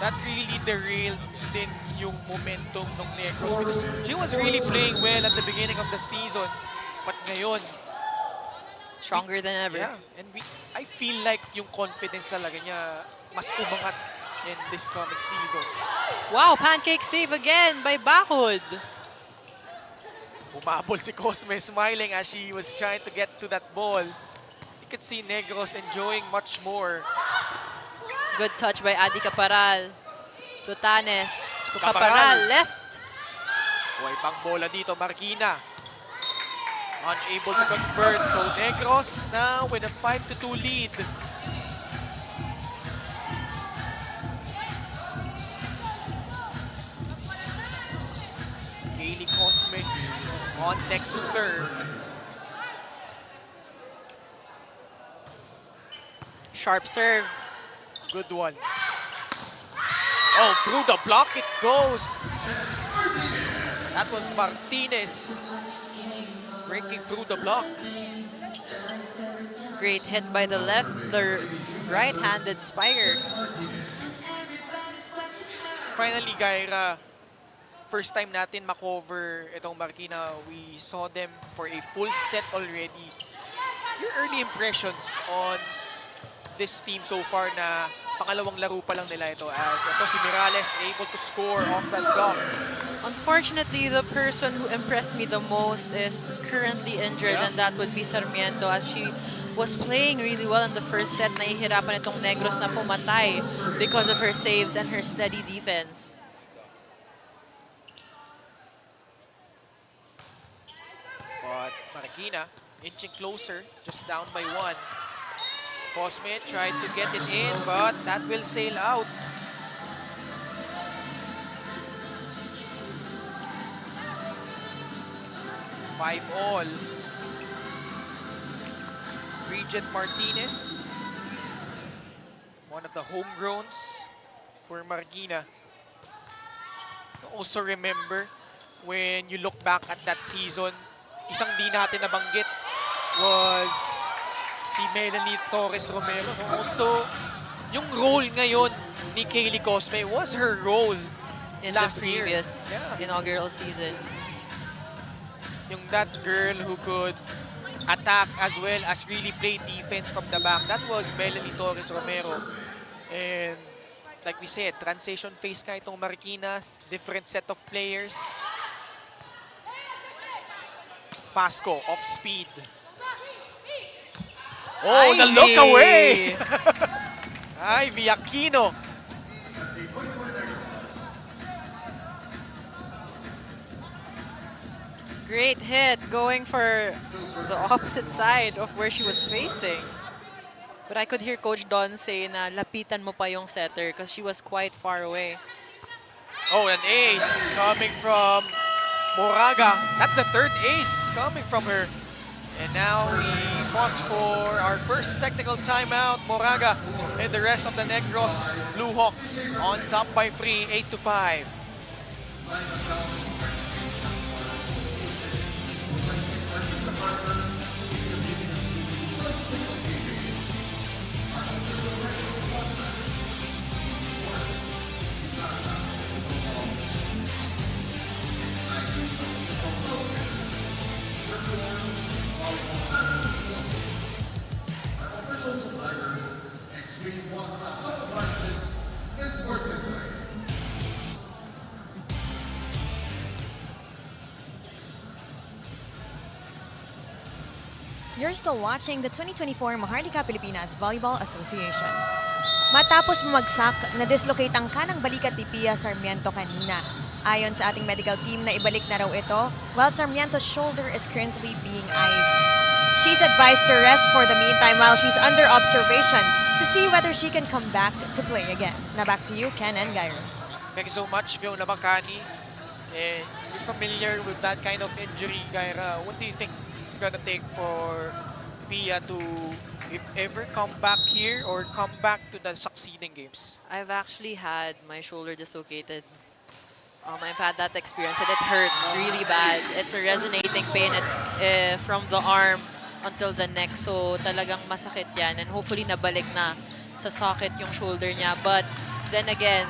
That really derailed din yung momentum ng Negros because she was really playing well at the beginning of the season. But ngayon, Stronger than ever. yeah, and I feel like yung confidence talaga niya mas umangat in this coming season. Wow, pancake save again by Bakod. Umabol si Cosme smiling as she was trying to get to that ball. You could see Negros enjoying much more. Good touch by Adi Caparal. Tutanes. To Caparal. Caparal, left. Buhay pang bola dito, Marikina. Unable to convert, so Negros now with a 5-2 lead. Kaylee Cosme on deck to serve. Sharp serve. Good one. Oh, through the block it goes. That was Martinez breaking through the block. Great hit by the left, the right-handed spiker. Finally, Gaira, first time natin makover itong Marikina. We saw them for a full set already. Your early impressions on this team so far na pangalawang laro pa lang nila ito as ito si Mirales able to score off that block. Unfortunately, the person who impressed me the most is currently injured, Yeah. and that would be Sarmiento, as she was playing really well in the first set. Nahihirapan itong Negros na pumatay because of her saves and her steady defense. But Marikina inching closer, just down by 1. Cosme tried to get it in, but that will sail out. Five all. Bridget Martinez, one of the homegrowns for Marikina. Also remember, when you look back at that season, isang di natin nabanggit was si Melanie Torres Romero. Also, yung role ngayon ni Kaylee Cosme was her role In last the year. previous Yeah. inaugural season. Yung that girl who could attack as well as really play defense from the back. That was Melanie Torres Romero. And like we said, transition phase ka itong Marikina, different set of players. Pasco, off speed. Oh, the look away! Ivy Aquino. Great hit, going for the opposite side of where she was facing. But I could hear Coach Don say na lapitan mo pa yung setter because she was quite far away. Oh, an ace coming from Moraga. That's the third ace coming from her. And now we pause for our first technical timeout. Moraga and the rest of the Negros Blue Hawks on top by 3, 8-5. You're still watching the 2024 Maharlika Pilipinas Volleyball Association. Matapos bumagsak, na-dislocate ang kanang balikat ni Pia Sarmiento kanina. Ayon sa ating medical team na ibalik na raw ito, while Sarmiento's shoulder is currently being iced. She's advised to rest for the meantime while she's under observation to see whether she can come back to play again. Now back to you, Ken and Gairo. Thank you so much, Fiona Bacani. And you're familiar with that kind of injury, Gaira. What do you think it's gonna take for Pia to, if ever, come back here or come back to the succeeding games? I've actually had my shoulder dislocated. I've had that experience and it hurts really bad. It's a resonating pain from the arm until the neck. So talagang masakit yan. And hopefully nabalik na sa socket yung shoulder niya. But then again,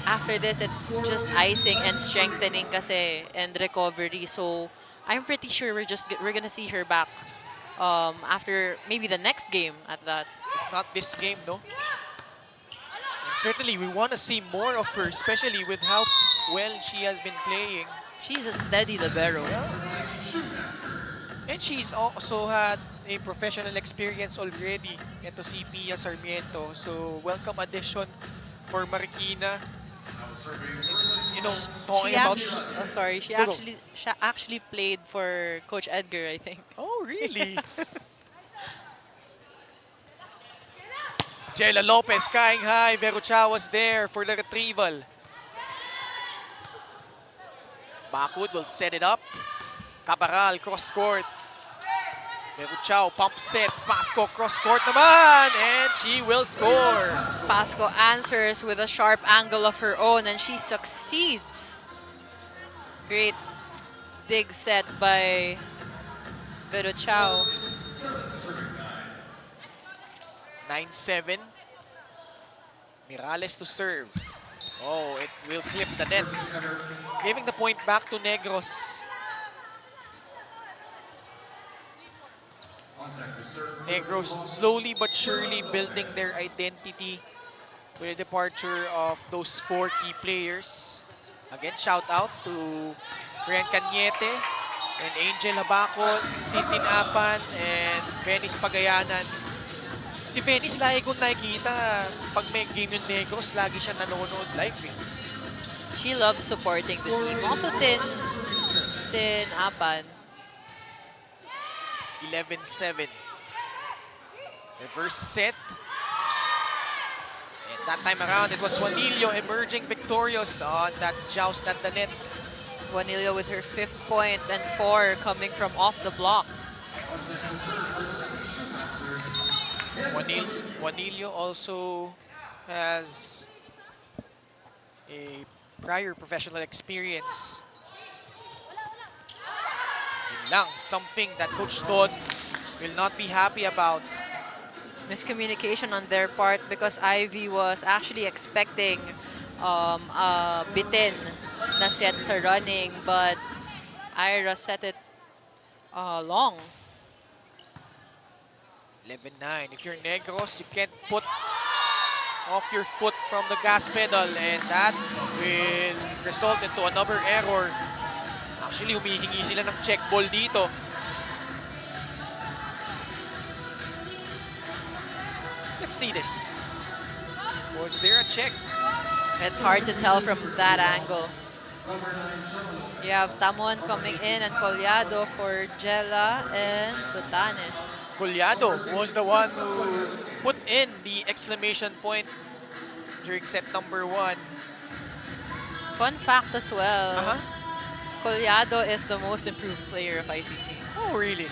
after this, it's just icing and strengthening kasi and recovery. So I'm pretty sure we're gonna see her back after maybe the next game at that. If not this game, no? And certainly, we want to see more of her, especially with how well she has been playing. She's a steady libero. And she's also had a professional experience already. Ito si Pia Sarmiento. So, welcome addition for Marikina. You know, talking about... She Go, go. actually played for Coach Edgar, I think. Oh, really? Jella Lopez skying high. Verucha was there for the retrieval. Backwood will set it up. Caparal, cross court. Verucha, pump set. Pasco, cross court naman. And she will score. Pasco answers with a sharp angle of her own and she succeeds. Great dig set by Verucha. 9-7. Mirales to serve. Oh, it will clip the net. Giving the point back to Negros. Negros slowly but surely building their identity with the departure of those 4 key players. Again, shout out to Rian Cañete and Angel Habacon, Tintin Apan, and Venice Pagayanan. Si Venice, lagi kong nakikita pag may game yung Negros, lagi siya nanonood live eh. She loves supporting the team. Also Tin Apan. 11-7. Reverse set. And that time around, it was Juanillo emerging victorious on that joust at the net. Juanillo with her 5th point and 4 coming from off the blocks. Juanillo also has a prior professional experience. Yun lang, something that Coach Don will not be happy about. Miscommunication on their part because Ivy was actually expecting a bitin na set sa running, but Ira set it long. 11-9. If you're Negros, you can't put off your foot from the gas pedal, and that will result into another error. Actually, humihingi sila ng check ball dito. Let's see this. Was there a check? It's hard to tell from that angle. You have Tamon coming in and Collado for Jella and Tutanes. Collado was the one who put in the exclamation point during set number 1. Fun fact as well, Uh-huh. Collado is the most improved player of ICC. Oh, really?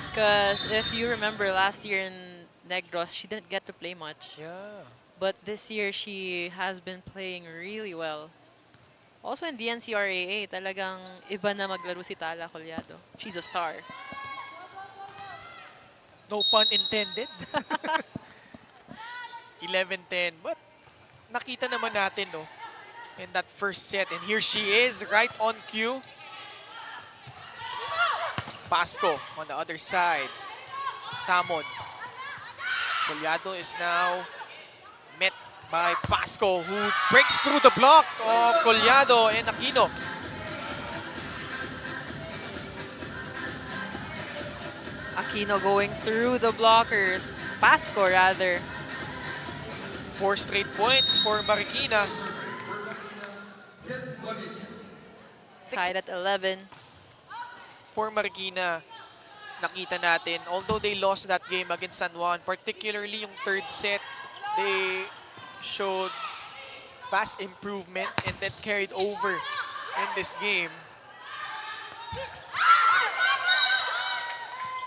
Because if you remember last year in Negros, she didn't get to play much. Yeah. But this year, she has been playing really well. Also in the NCRAA, talagang iba na maglaro si Tala Collado. She's a star. No pun intended. 11-10. But nakita naman natin, no, in that first set. And here she is, right on cue. Pasco on the other side. Tamon. Collado is now met by Pasco, who breaks through the block of Collado and Aquino. Aquino going through the blockers. Pasco, rather. 4 straight points for Marikina. Tied at 11. For Marikina, nakita natin, although they lost that game against San Juan, particularly yung third set, they showed fast improvement and then carried over in this game.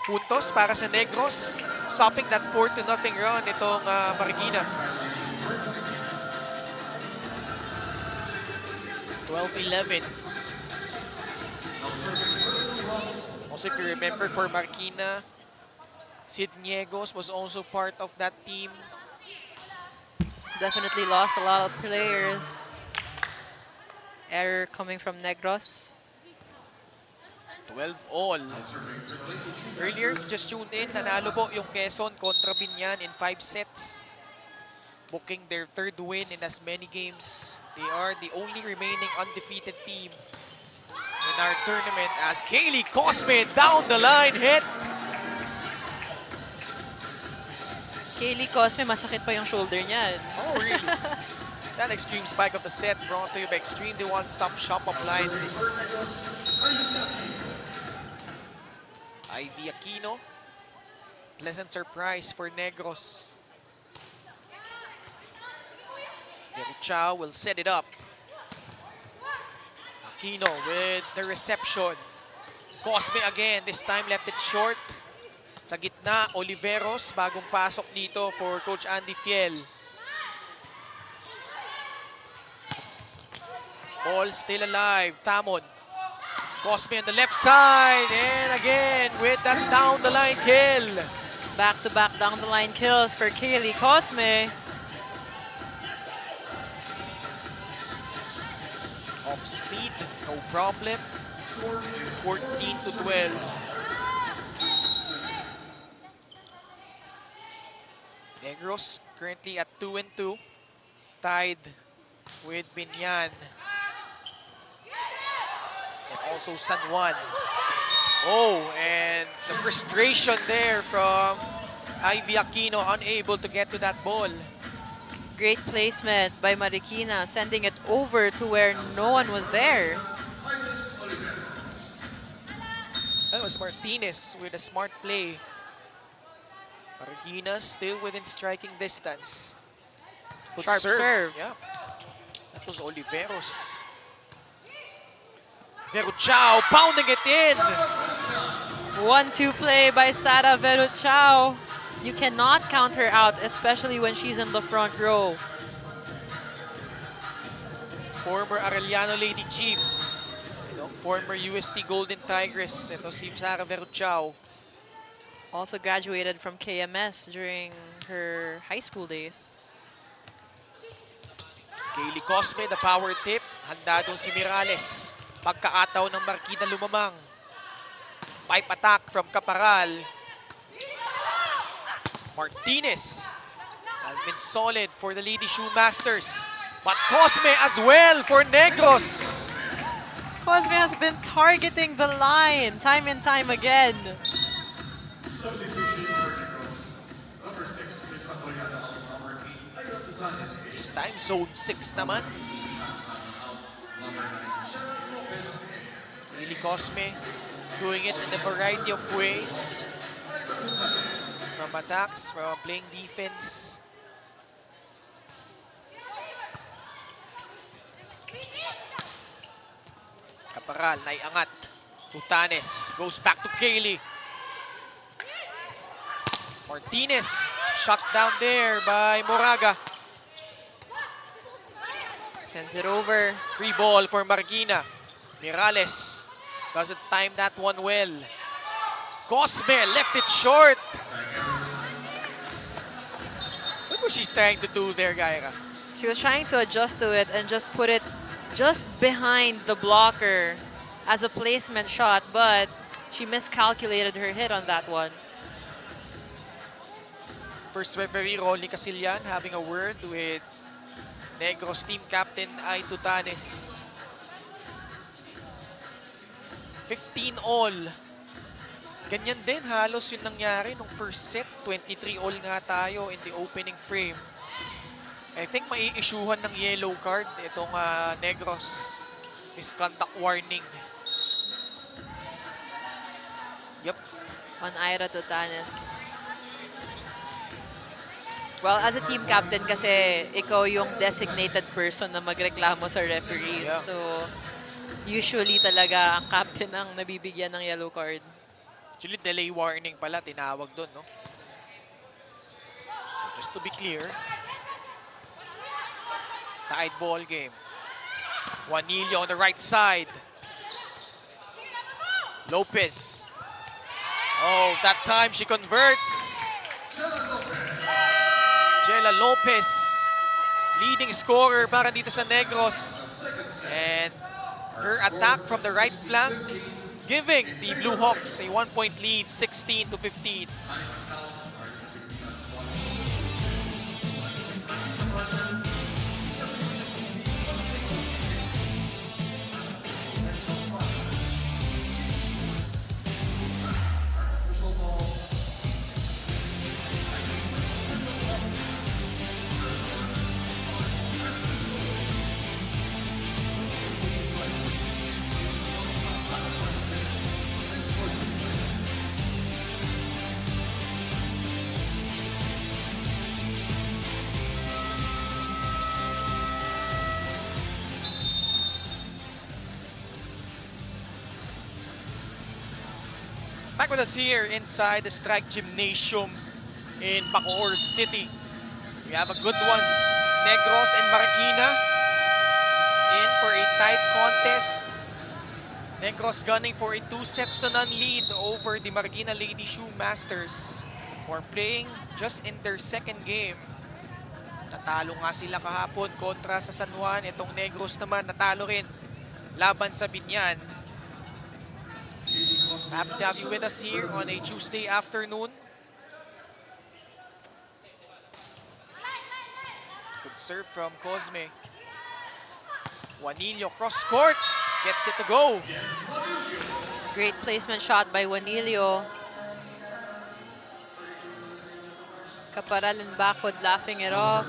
Puntos para sa Negros, stopping that 4-0 run itong Marikina. 12-11. Also, if you remember, for Marikina, Sid Niegos was also part of that team. Definitely lost a lot of players. Error coming from Negros. 12-all. Earlier, just tuned in, nanalo po yung Quezon kontra Binyan in 5 sets. Booking their 3rd win in as many games. They are the only remaining undefeated team in our tournament as Kaylee Cosme down the line hit. Kaylee Cosme, masakit pa yung shoulder niyan. Oh, really? That extreme spike of the set brought to you by Extreme, the one-stop shop appliances. Ivy Aquino. Pleasant surprise for Negros. Chow will set it up. Aquino with the reception. Cosme again, this time left it short. Sa gitna, Oliveros, bagong pasok dito for Coach Andy Fiel. Ball still alive, Tamon. Cosme on the left side, and again with that down-the-line kill. Back-to-back down-the-line kills for Kaylee Cosme. Off speed, no problem. 14-12. Negros currently at 2-2, tied with Binyan and also San Juan. Oh, and the frustration there from Ivy Aquino, unable to get to that ball. Great placement by Marikina, sending it over to where no one was there. That was Martinez with a smart play. Marikina still within striking distance. Good Sharp serve. Yeah. That was Oliveros. Veruchao pounding it in. 1-2 play by Sara Veruchao. You cannot count her out, especially when she's in the front row. Former Arellano Lady Chief. Former UST Golden Tigress. Ito si Sara Veruchao. Also graduated from KMS during her high school days. Kaylee Cosme, the power tip. Handa doon si Mirales. Pagkaataw ng Marikina lumamang. Pipe attack from Caparal. Martinez has been solid for the Lady Shoe Masters. But Cosme as well for Negros. Cosme has been targeting the line time and time again. This time zone 6 naman. Really Cosme doing it in a variety of ways. From attacks, from playing defense. Kaparal, naiangat. Tutanes goes back to Kaylee. Martinez shot down there by Moraga. Sends it over. Free ball for Marikina. Mirales doesn't time that one well. Cosme left it short. What was she trying to do there, Gaira? She was trying to adjust to it and just put it just behind the blocker as a placement shot, but she miscalculated her hit on that one. First referee, Rolly Casillan, having a word with Negros team captain Ay Tutanes. 15 all. Ganyan din halos yung nangyari nung first set. 23 all nga tayo in the opening frame. I think mai-issuehan ng yellow card itong Negros. Misconduct warning. Yep. On Ira Tutanes. Well, as a team captain kasi, ikaw yung designated person na magreklamo sa referees. Yeah. So, usually talaga ang captain ang nabibigyan ng yellow card. Actually, delay warning pala, tinawag doon, no? So, just to be clear, tied ball game. Juanillo on the right side. Lopez. Oh, that time she converts. Jella Lopez, leading scorer para dito sa Negros. And her attack from the right flank, giving the Blue Hawks a 1-point lead, 16-15. Back with us here inside the Strike Gymnasium in Bacoor City. We have a good one. Negros and Marikina in for a tight contest. Negros gunning for a 2-0 lead over the Marikina Lady Shoe Masters, who are playing just in their second game. Natalo nga sila kahapon kontra sa San Juan. Itong Negros naman natalo rin laban sa Binyan. Happy to have you with us here on a Tuesday afternoon. Good serve from Cosme. Juanillo cross court, gets it to go. Great placement shot by Juanillo. Kaparal and Bacod laughing it off.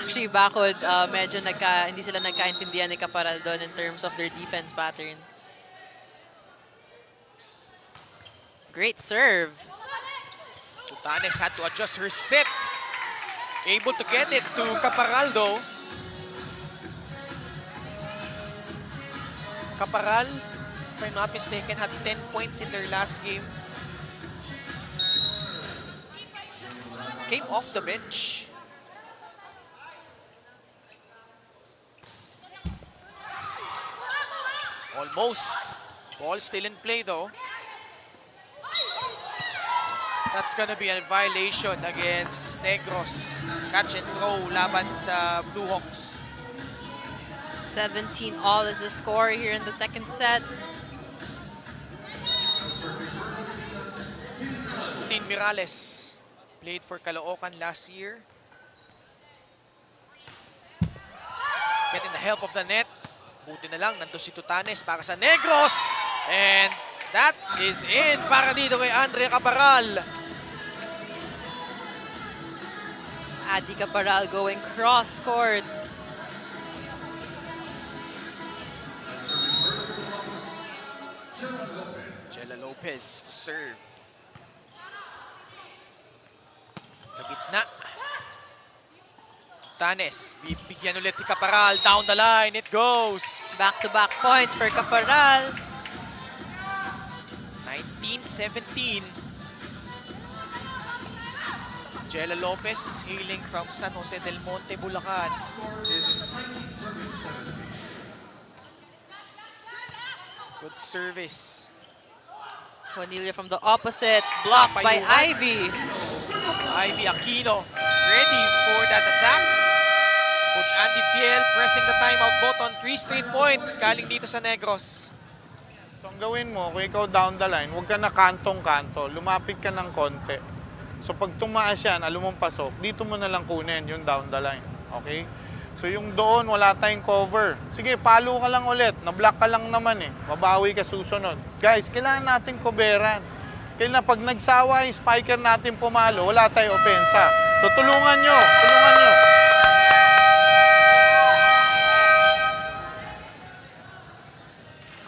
Actually, Bacod, medyo hindi sila nagkaintindihan ni Kaparal doon in terms of their defense pattern. Great serve. Tutanes had to adjust her set. Able to get it to Caparal though. Caparal, if I'm not mistaken, had 10 points in their last game. Came off the bench. Almost. Ball still in play though. That's gonna be a violation against Negros. Catch and throw laban sa Blue Hawks. 17 all is the score here in the second set. Tin Mirales. Played for Caloocan last year. Getting the help of the net. Buti na lang, nandun si Tutanes para sa Negros. And that is in para dito kay Andre Caparal. Adi Caparal going cross-court. Jella Lopez to serve. Sa gitna. Tanes, bibigyan ulit si Caparal. Down the line, it goes. Back-to-back points for Caparal. 19-17. Jella Lopez, hailing from San Jose del Monte, Bulacan. Good service. Juanillo from the opposite, blocked by Papayuhan. Ivy. Ivy Aquino ready for that attack. Coach Andy Fiel pressing the timeout button. 3 straight points galing dito sa Negros. So ang gawin mo, kung ikaw down the line, huwag ka na kantong-kanto. Lumapit ka ng konti. So pag tumaas yan, alam mong pasok, dito mo na lang kunin yung down the line. Okay? So yung doon, wala tayong cover. Sige, palo ka lang ulit. Na-block ka lang naman eh. Mabawi ka susunod. Guys, kailangan natin coveran. Kailangan pag nagsawa yung spiker natin pumalo, wala tayong opensa. So tulungan nyo. Tulungan nyo.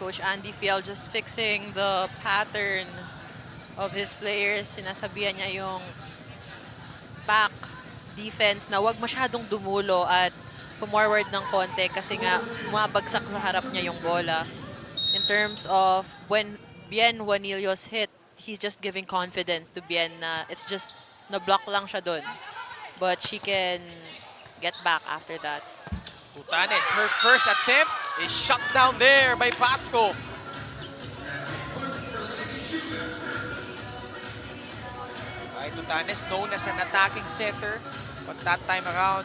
Coach Andy Fiel just fixing the pattern of his players. Sinasabihan niya yung back defense na wag masyadong dumulo at pumorward ng konti kasi nga mabagsak sa harap niya yung bola. In terms of when Bien Juanillo's hit, he's just giving confidence to Bien na it's just na-block lang siya dun. But she can get back after that. Tutanes, her first attempt is shut down there by Pasco. Ay, Tutanes known as an attacking setter, but that time around,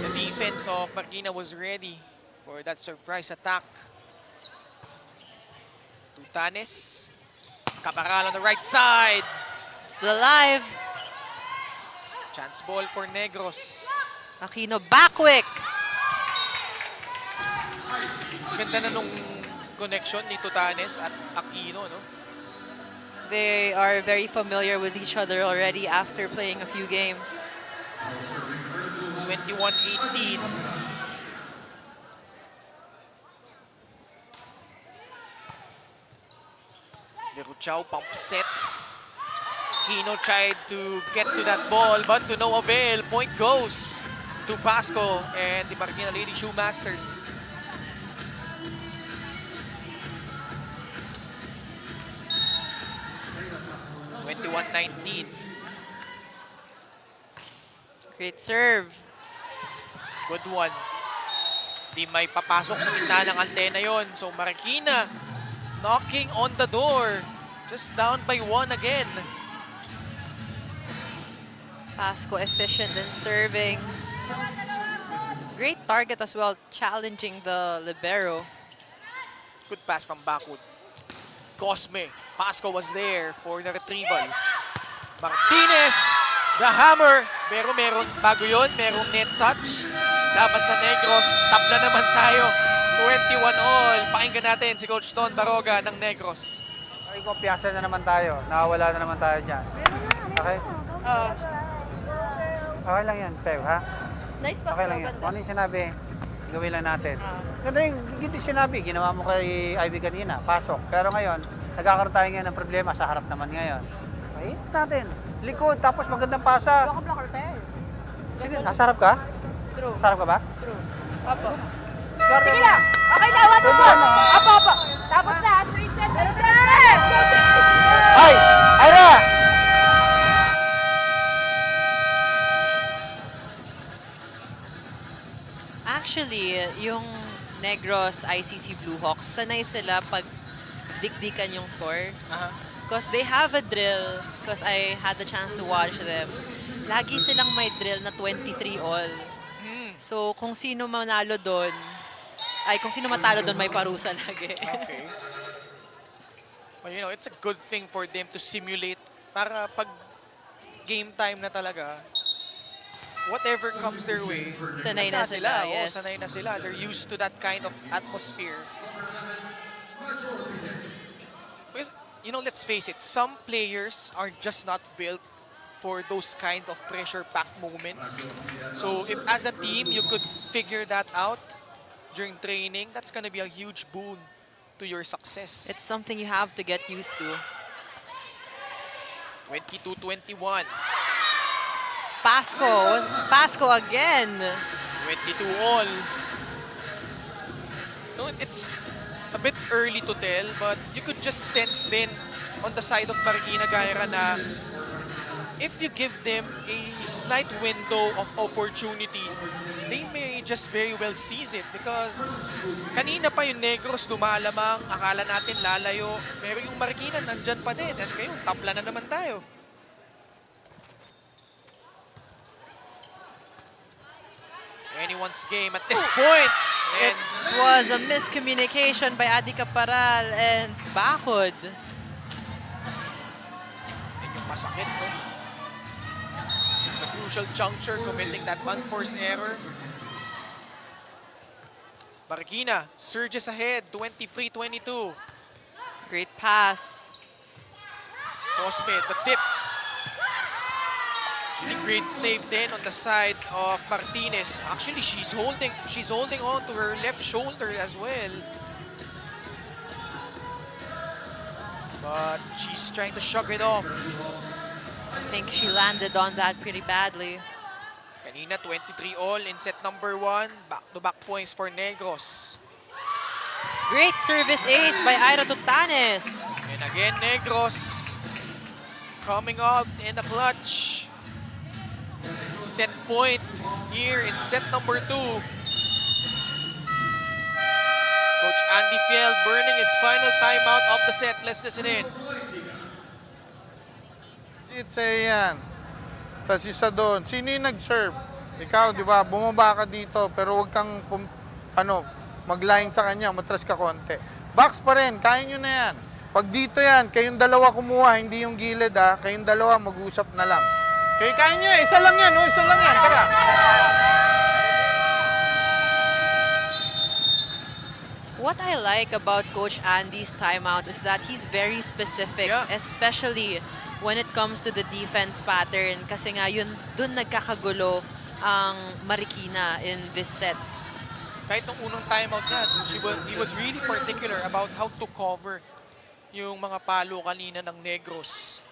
the defense of Marikina was ready for that surprise attack. Tutanes, Caparal on the right side. Still alive. Chance ball for Negros. Aquino backwick. Ganda na nung connection ni Tutanes at Aquino, no? They are very familiar with each other already after playing a few games. 21-18. Deruchao pump set. Aquino tried to get to that ball but to no avail. Point goes to Pasco and the Marikina Lady Shoemasters. (21-19). Great serve. Good one. Di may papasok sa gitna ng antena yon. So Marikina knocking on the door. Just down by 1 again. Pasco efficient in serving. Great target as well, challenging the libero. Good pass from backward. Cosme. Pasco was there for the retrieval. Martinez, the hammer. Pero meron, bago yun, merong net touch. Laban sa Negros. Tabla naman tayo. 21 all. Pakinggan natin si Coach Don Baroga ng Negros. Ay, kumpiyansa na naman tayo. Nakawala na naman tayo dyan. Okay? Okay lang yan, Pew, ha? Nice pass. Okay lang yan. Kung ano yung sinabi, gawin lang natin. Ganda yung sinabi, ginawa mo kay Ivy kanina, pasok. Pero ngayon, nagkakaroon tayo ngayon ng problema sa harap naman ngayon. Okay, natin. Likod, tapos magandang pasa. Blocker tayo. Sige, nasa harap ka? True. Nasa harap ka ba? True. Apo. Swerte Sige mo. na. Okay na, one Pwede more. ka na. Apo, apo. Tapos na. 3 sets. Ay! Ira! Actually, yung Negros ICC Blue Hawks, sanay sila pag dikdikan yung score. Because they have a drill, because I had the chance to watch them. Lagi silang may drill na 23 all. So, kung sino manalo doon, kung sino matalo doon, may parusa lagi. Okay. Well, you know, it's a good thing for them to simulate para pag game time na talaga, whatever comes their way, Sanay na sila, Oo, yes. sanay na sila. They're used to that kind of atmosphere. Because, let's face it, some players are just not built for those kind of pressure-packed moments. So if as a team you could figure that out during training, that's gonna be a huge boon to your success. It's something you have to get used to. 22-21. Pasco again. 22 all. No, it's a bit early to tell, but you could just sense then on the side of Marikina Gaira na if you give them a slight window of opportunity, they may just very well seize it because kanina pa yung Negros lumalamang, akala natin lalayo, pero yung Marikina nandyan pa din at ngayon tapla na naman tayo. Anyone's game at this point. It And was a miscommunication by Adi Caparal and Bakod. medyo masakit, no? The crucial juncture, committing that unforced error. Marikina surges ahead, 23-22. Great pass. Cosme, the tip. Really great save then on the side of Martinez. Actually, she's holding on to her left shoulder as well. But she's trying to shrug it off. I think she landed on that pretty badly. Kanina, 23 all in set number 1. Back-to-back points for Negros. Great service ace by Ira Tutanes. And again, Negros coming out in the clutch. Set point here in set number 2. Coach Andy Field burning his final timeout of the set. Let's listen in. It's yan. Tapos isa doon. Sino yung nag-serve? Ikaw, di ba? Bumaba ka dito, pero huwag kang mag-line sa kanya, matras ka konti. Box pa rin, kaya nyo na yan. Pag dito yan, kayong dalawa kumuha, hindi yung gilid ha. Kayong dalawa, mag-usap na lang. Okay, kaya nyo, isa lang yan, isa lang yan. Tara. What I like about Coach Andy's timeouts is that he's very specific, Yeah. especially when it comes to the defense pattern. Kasi nga yun, dun nagkakagulo ang Marikina in this set. Kahit nung unang timeout na, he was really particular about how to cover yung mga palo kanina ng Negros.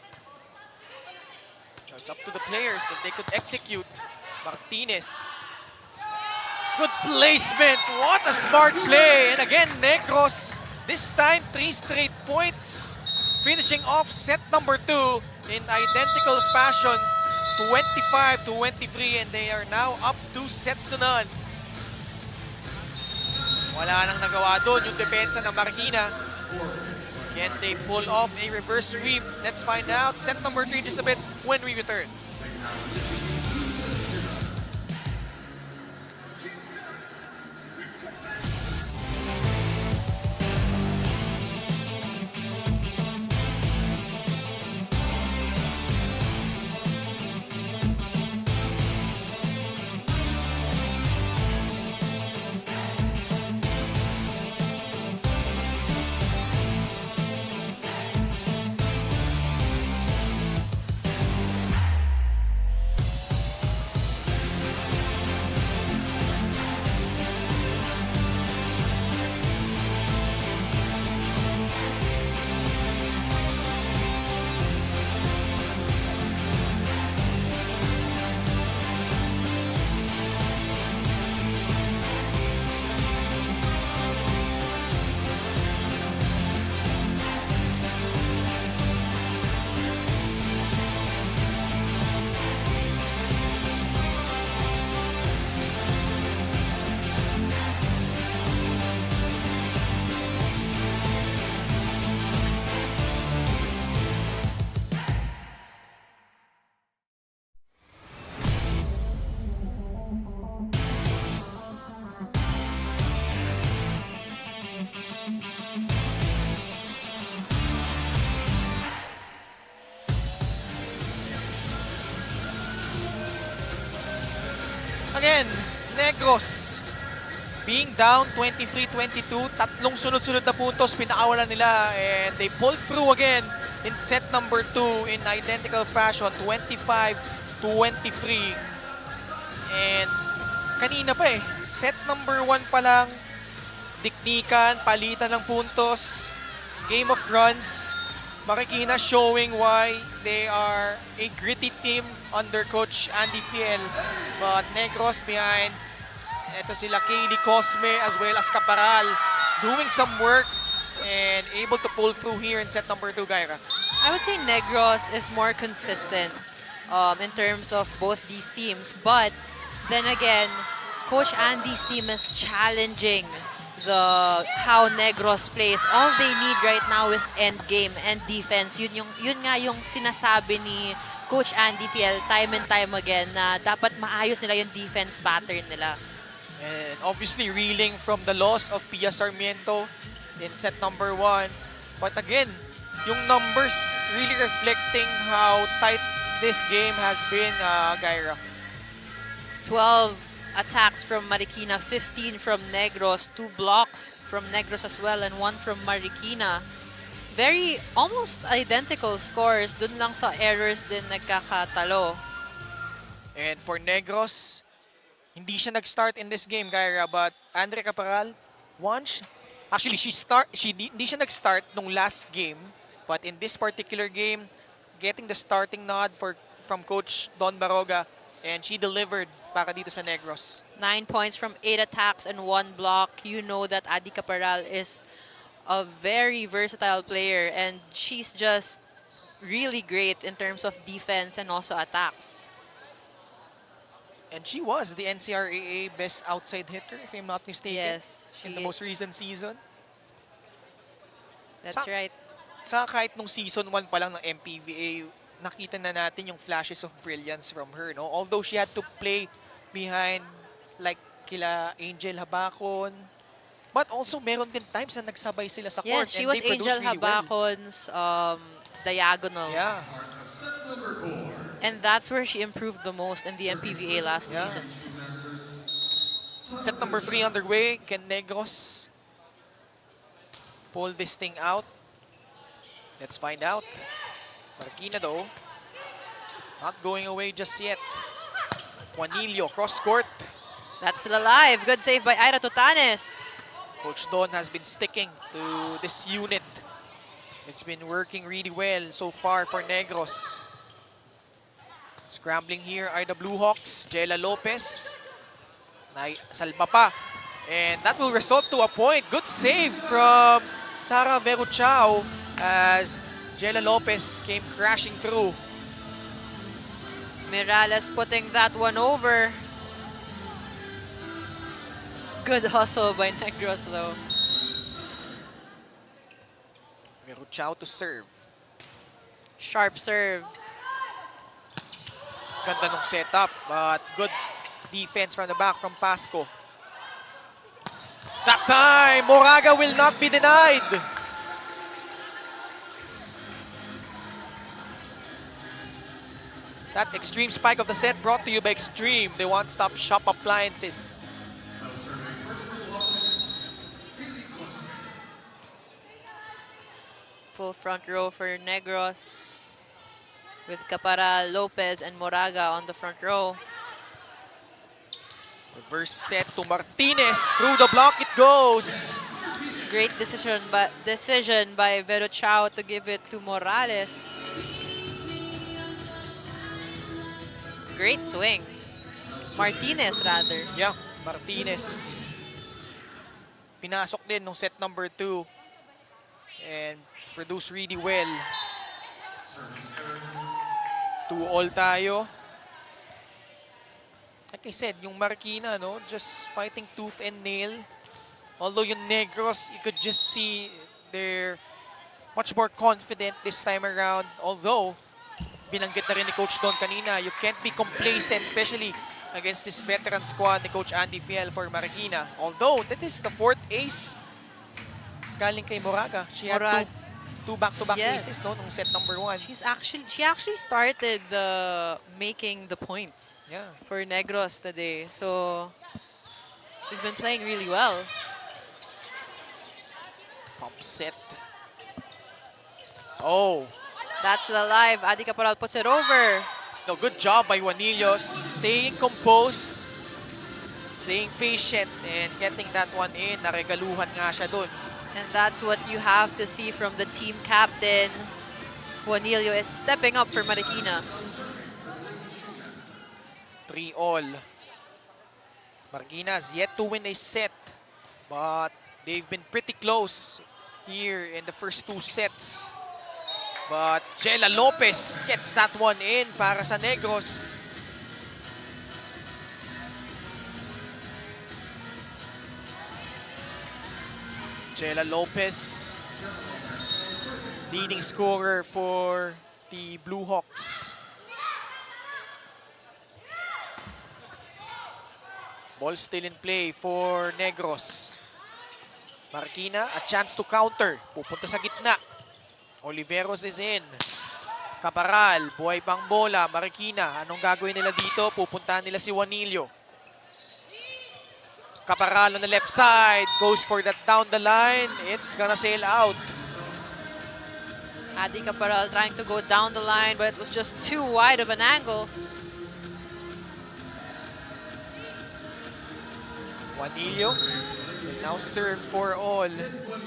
So it's up to the players if they could execute. Martinez. Good placement. What a smart play. And again, Negros, this time 3 straight points. Finishing off set number 2 in identical fashion. 25-23 and they are now up 2 sets to none. Wala nang nagawa doon yung depensa ng Marikina. Can they pull off a reverse sweep? Let's find out. Set number 3 just a bit when we return. again. Negros being down 23-22. Tatlong sunod-sunod na puntos pinakawalan nila and they pulled through again in set number 2 in identical fashion, 25-23. And kanina pa set number 1 pa lang, diknikan, palitan ng puntos, game of runs. Marikina showing why they are a gritty team under Coach Andy Fiel. But Negros behind, ito sila Kaylee Cosme as well as Caparal doing some work and able to pull through here in set number 2, Gaira. I would say Negros is more consistent in terms of both these teams. But then again, Coach Andy's team is challenging how Negros plays. All they need right now is end game and defense. Yun nga yung sinasabi ni Coach Andy Fiel time and time again na dapat maayos nila yung defense pattern nila. And obviously reeling from the loss of Pia Sarmiento in set number 1. But again, yung numbers really reflecting how tight this game has been, Gaira. 12 attacks from Marikina, 15 from Negros, 2 blocks from Negros as well, and 1 from Marikina. Very almost identical scores. Dun lang sa errors din nagkakatalo. And for Negros, hindi siya nag-start in this game, Gaira, but Andre Caparal, actually hindi siya nag-start nung last game, but in this particular game, getting the starting nod from Coach Don Baroga, and she delivered para dito sa Negros. 9 points from 8 attacks and 1 block. You know that Adi Caparal is a very versatile player and she's just really great in terms of defense and also attacks. And she was the NCRAA best outside hitter, if I'm not mistaken, Yes, in the most recent season. That's Sa- right. Sa kahit nung season 1 pa lang ng MPVA, nakita na natin yung flashes of brilliance from her, no? Although she had to play behind like kila Angel Habacon, but also meron din times na nagsabay sila sa court Yes, she and was they produced Angel really well. Habacon's diagonal. Yeah. And that's where she improved the most in the MPVA last Yeah. season. Set number 3 underway. Can Negros pull this thing out? Let's find out. Marikina though, not going away just yet. Juanillo, cross court. That's still alive. Good save by Ira Tutanes. Coach Don has been sticking to this unit. It's been working really well so far for Negros. Scrambling here are the Blue Hawks. Jella Lopez. Salba pa. And that will result to a point. Good save from Sara Veruchao as Jella Lopez came crashing through. Mirales putting that one over. Good hustle by Negros though. Veruchao to serve. Sharp serve. Ganda nung setup, but good defense from the back from Pasco. That time, Moraga will not be denied. That extreme spike of the set brought to you by Extreme, the one-stop shop appliances. Full front row for Negros. With Caparal, Lopez, and Moraga on the front row. Reverse set to Martinez. Through the block it goes. Great decision by Veruchao to give it to Morales. Great swing. Martinez rather. Yeah, Martinez. Pinasok din nung set number 2. And produced really well. 2-all tayo. Like I said, yung Marikina, no, just fighting tooth and nail. Although yung Negros, you could just see they're much more confident this time around. Although, binanggit na rin ni Coach Don kanina, you can't be complacent, especially against this veteran squad ni Coach Andy Fiel for Marikina. Although, that is the 4th ace galing kay Moraga. She had 2 back-to-back Yes. aces, no? Nung set number 1. She actually started making the points Yeah. for Negros today. So she's been playing really well. Pump set. Oh. That's the live. Adi Caporal puts it over. No, good job by Juanillo. Staying composed. Staying patient and getting that one in. Naregaluhan nga siya dun. And that's what you have to see from the team captain. Juanillo is stepping up for Marikina. 3-all. Marikina has yet to win a set. But they've been pretty close here in the first 2 sets. But Jella Lopez gets that one in para sa Negros. Jella Lopez, leading scorer for the Blue Hawks. Ball still in play for Negros. Marikina, a chance to counter. Pupunta sa gitna. Oliveros is in. Caparal, buhay pang bola. Marikina, anong gagawin nila dito? Pupuntahan nila si Juanillo. Caparal on the left side. Goes for that down the line. It's gonna sail out. Adi Caporal trying to go down the line, but it was just too wide of an angle. Juanillo will now serve for all.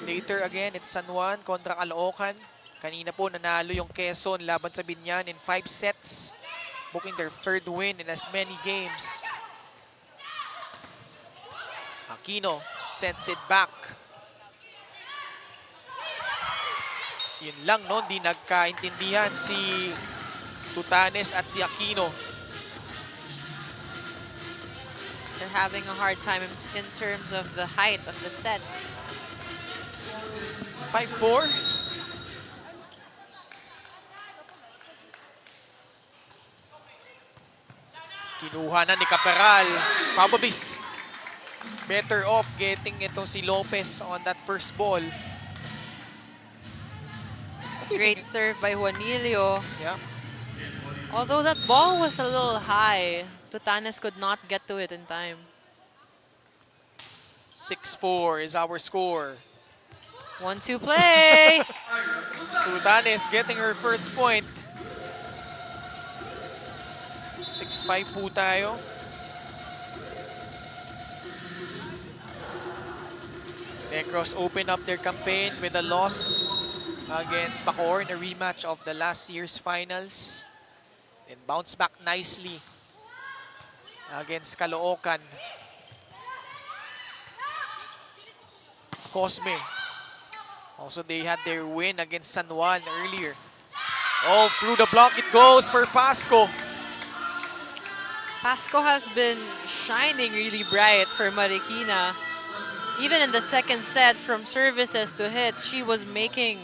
Later again, it's San Juan kontra Caloocan. Kanina po nanalo yung Quezon laban sa Binyan in 5 sets. Booking their 3rd win in as many games. Aquino sends it back. Yun lang, no? Di nagkaintindihan si Tutanes at si Aquino. They're having a hard time in terms of the height of the set. 5-4. Kinuha na ni Caparal. Probably better off getting itong si Lopez on that first ball. Great serve by Juanillo. Yeah. Although that ball was a little high, Tutanes could not get to it in time. 6-4 is our score. 1-2 play. Tutanes getting her first point. 6-5 po tayo. Negros open up their campaign with a loss against Bacoor in a rematch of the last year's finals. And bounce back nicely against Caloocan. Cosme. Also, they had their win against San Juan earlier. Oh, through the block it goes for Pasco. Pasco has been shining really bright for Marikina. Even in the second set, from services to hits, she was making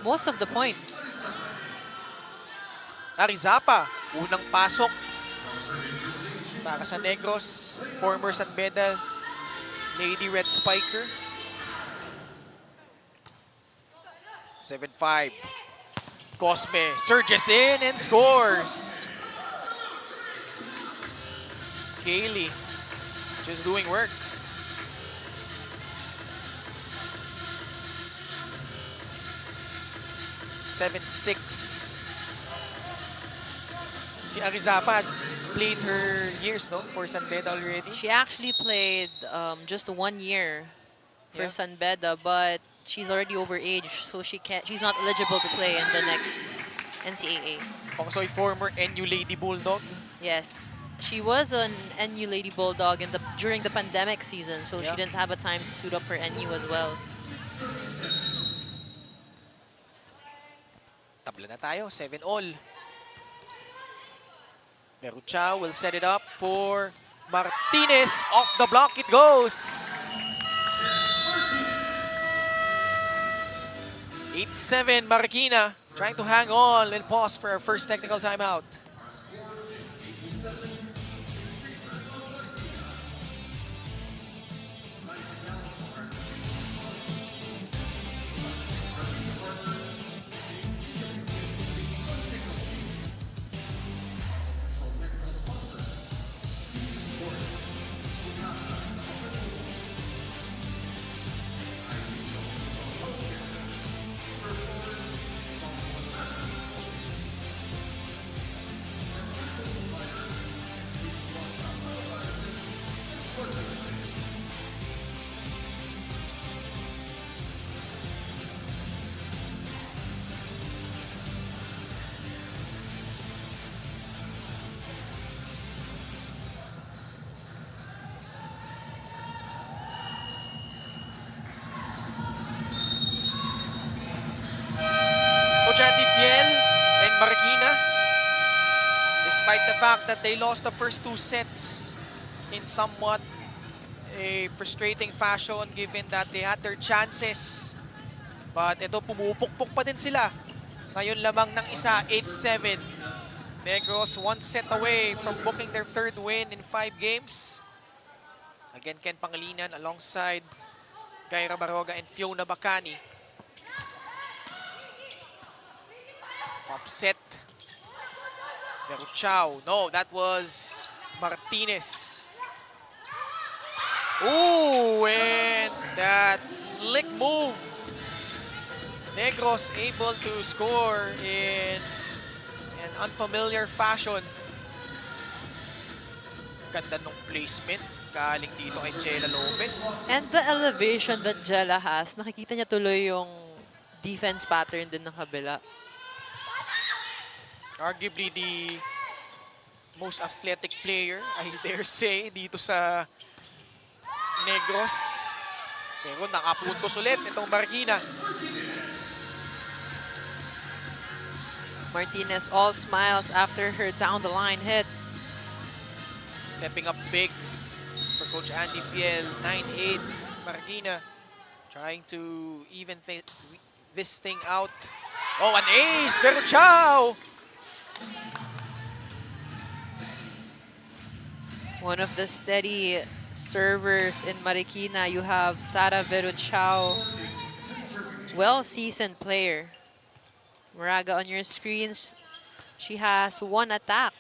most of the points. Arizapa, unang pasok para sa Negros, former San Beda Lady Red Spiker. 7-5. Cosme surges in and scores. Kaylee just doing work. Si Arizapa has played her years, no, for San Beda already. She actually played just 1 year for Yeah. San Beda, but she's already overage, so she's not eligible to play in the next NCAA. Also a former NU Lady Bulldog. Yes. She was an NU Lady Bulldog during the pandemic season, so Yeah. she didn't have a time to suit up for NU as well. Tabla na tayo, 7-all. Merucha will set it up for Martinez. Off the block it goes. 8-7 Marikina trying to hang on. We'll pause for our first technical timeout. Marikina. Despite the fact that they lost the first 2 sets in somewhat a frustrating fashion given that they had their chances. But ito, pumupukpok pa din sila. Ngayon lamang ng isa, 8-7. Negros 1 set away from booking their 3rd win in 5 games. Again, Ken Pangilinan alongside Gaira Baroga and Fiona Bacani. Upset. Veruchao. No, that was Martinez. Ooh, and that slick move. Negros able to score in an unfamiliar fashion. Ganda nung placement. Galing dito kay Jella Lopez. And the elevation that Jella has, nakikita niya tuloy yung defense pattern din ng kabila. Arguably the most athletic player, I dare say, dito sa Negros. Pero nakapuntos ulit itong Marikina. Martinez all smiles after her down the line hit. Stepping up big for Coach Andy Fiel. 9-8 Marikina trying to even this thing out. Oh, an ace! Veruchao! One of the steady servers in Marikina, you have Sara Veruchao, well-seasoned player. Moraga on your screens, she has 1 attack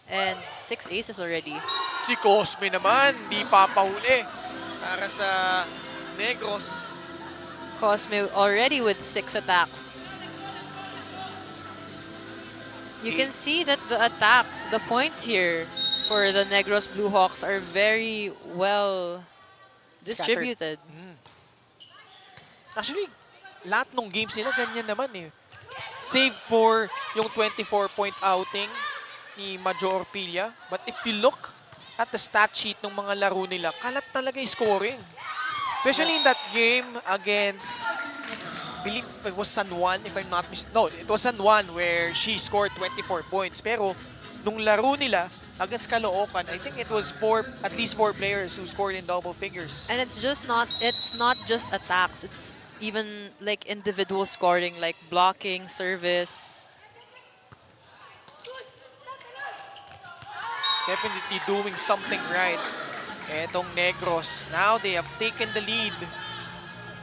and 6 aces already. Si Cosme naman, di papahuli para sa Negros. Cosme already with 6 attacks. You can see that the attacks, the points here for the Negros Blue Hawks are very well distributed. Actually, lahat ng games nila ganyan naman eh. Save for yung 24-point outing ni Major Orpilla. But if you look at the stat sheet ng mga laro nila, kalat talaga yung scoring. Especially in that game against, I believe it was San Juan, if I'm not mistaken. No, it was San Juan where she scored 24 points. Pero nung laro nila against Caloocan, I think it was at least 4 players who scored in double figures. And it's not just attacks, it's even like individual scoring, like blocking, service. Definitely doing something right. Etong Negros, now they have taken the lead.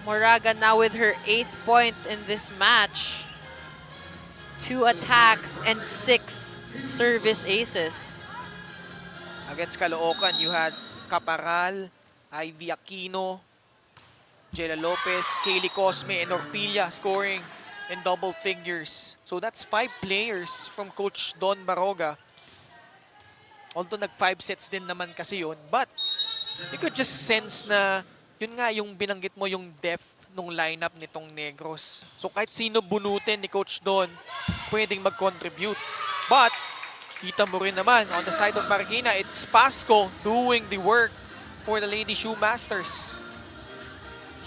Moraga now with her 8th point in this match. 2 attacks and 6 service aces. Against Caloocan, you had Caparal, Ivy Aquino, Jella Lopez, Kaylee Cosme, and Orpilla scoring in double figures. So that's 5 players from Coach Don Baroga. Although nag-5 sets din naman kasi yun. But you could just sense na yun nga yung binanggit mo yung depth nung lineup nitong Negros. So kahit sino bunutin ni Coach Don, pwedeng mag-contribute. But kita mo rin naman on the side of Marikina, it's Pasco doing the work for the Lady Shoemasters.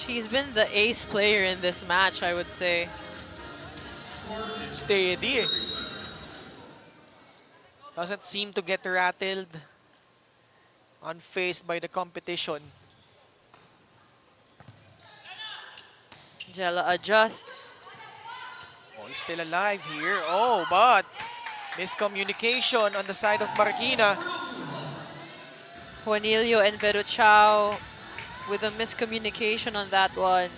She's been the ace player in this match, I would say. Steady eh. Doesn't seem to get rattled. Unfazed by the competition. Jella adjusts. Oh, he's still alive here. Oh, but miscommunication on the side of Marikina. Juanillo and Veruchao with a miscommunication on that one.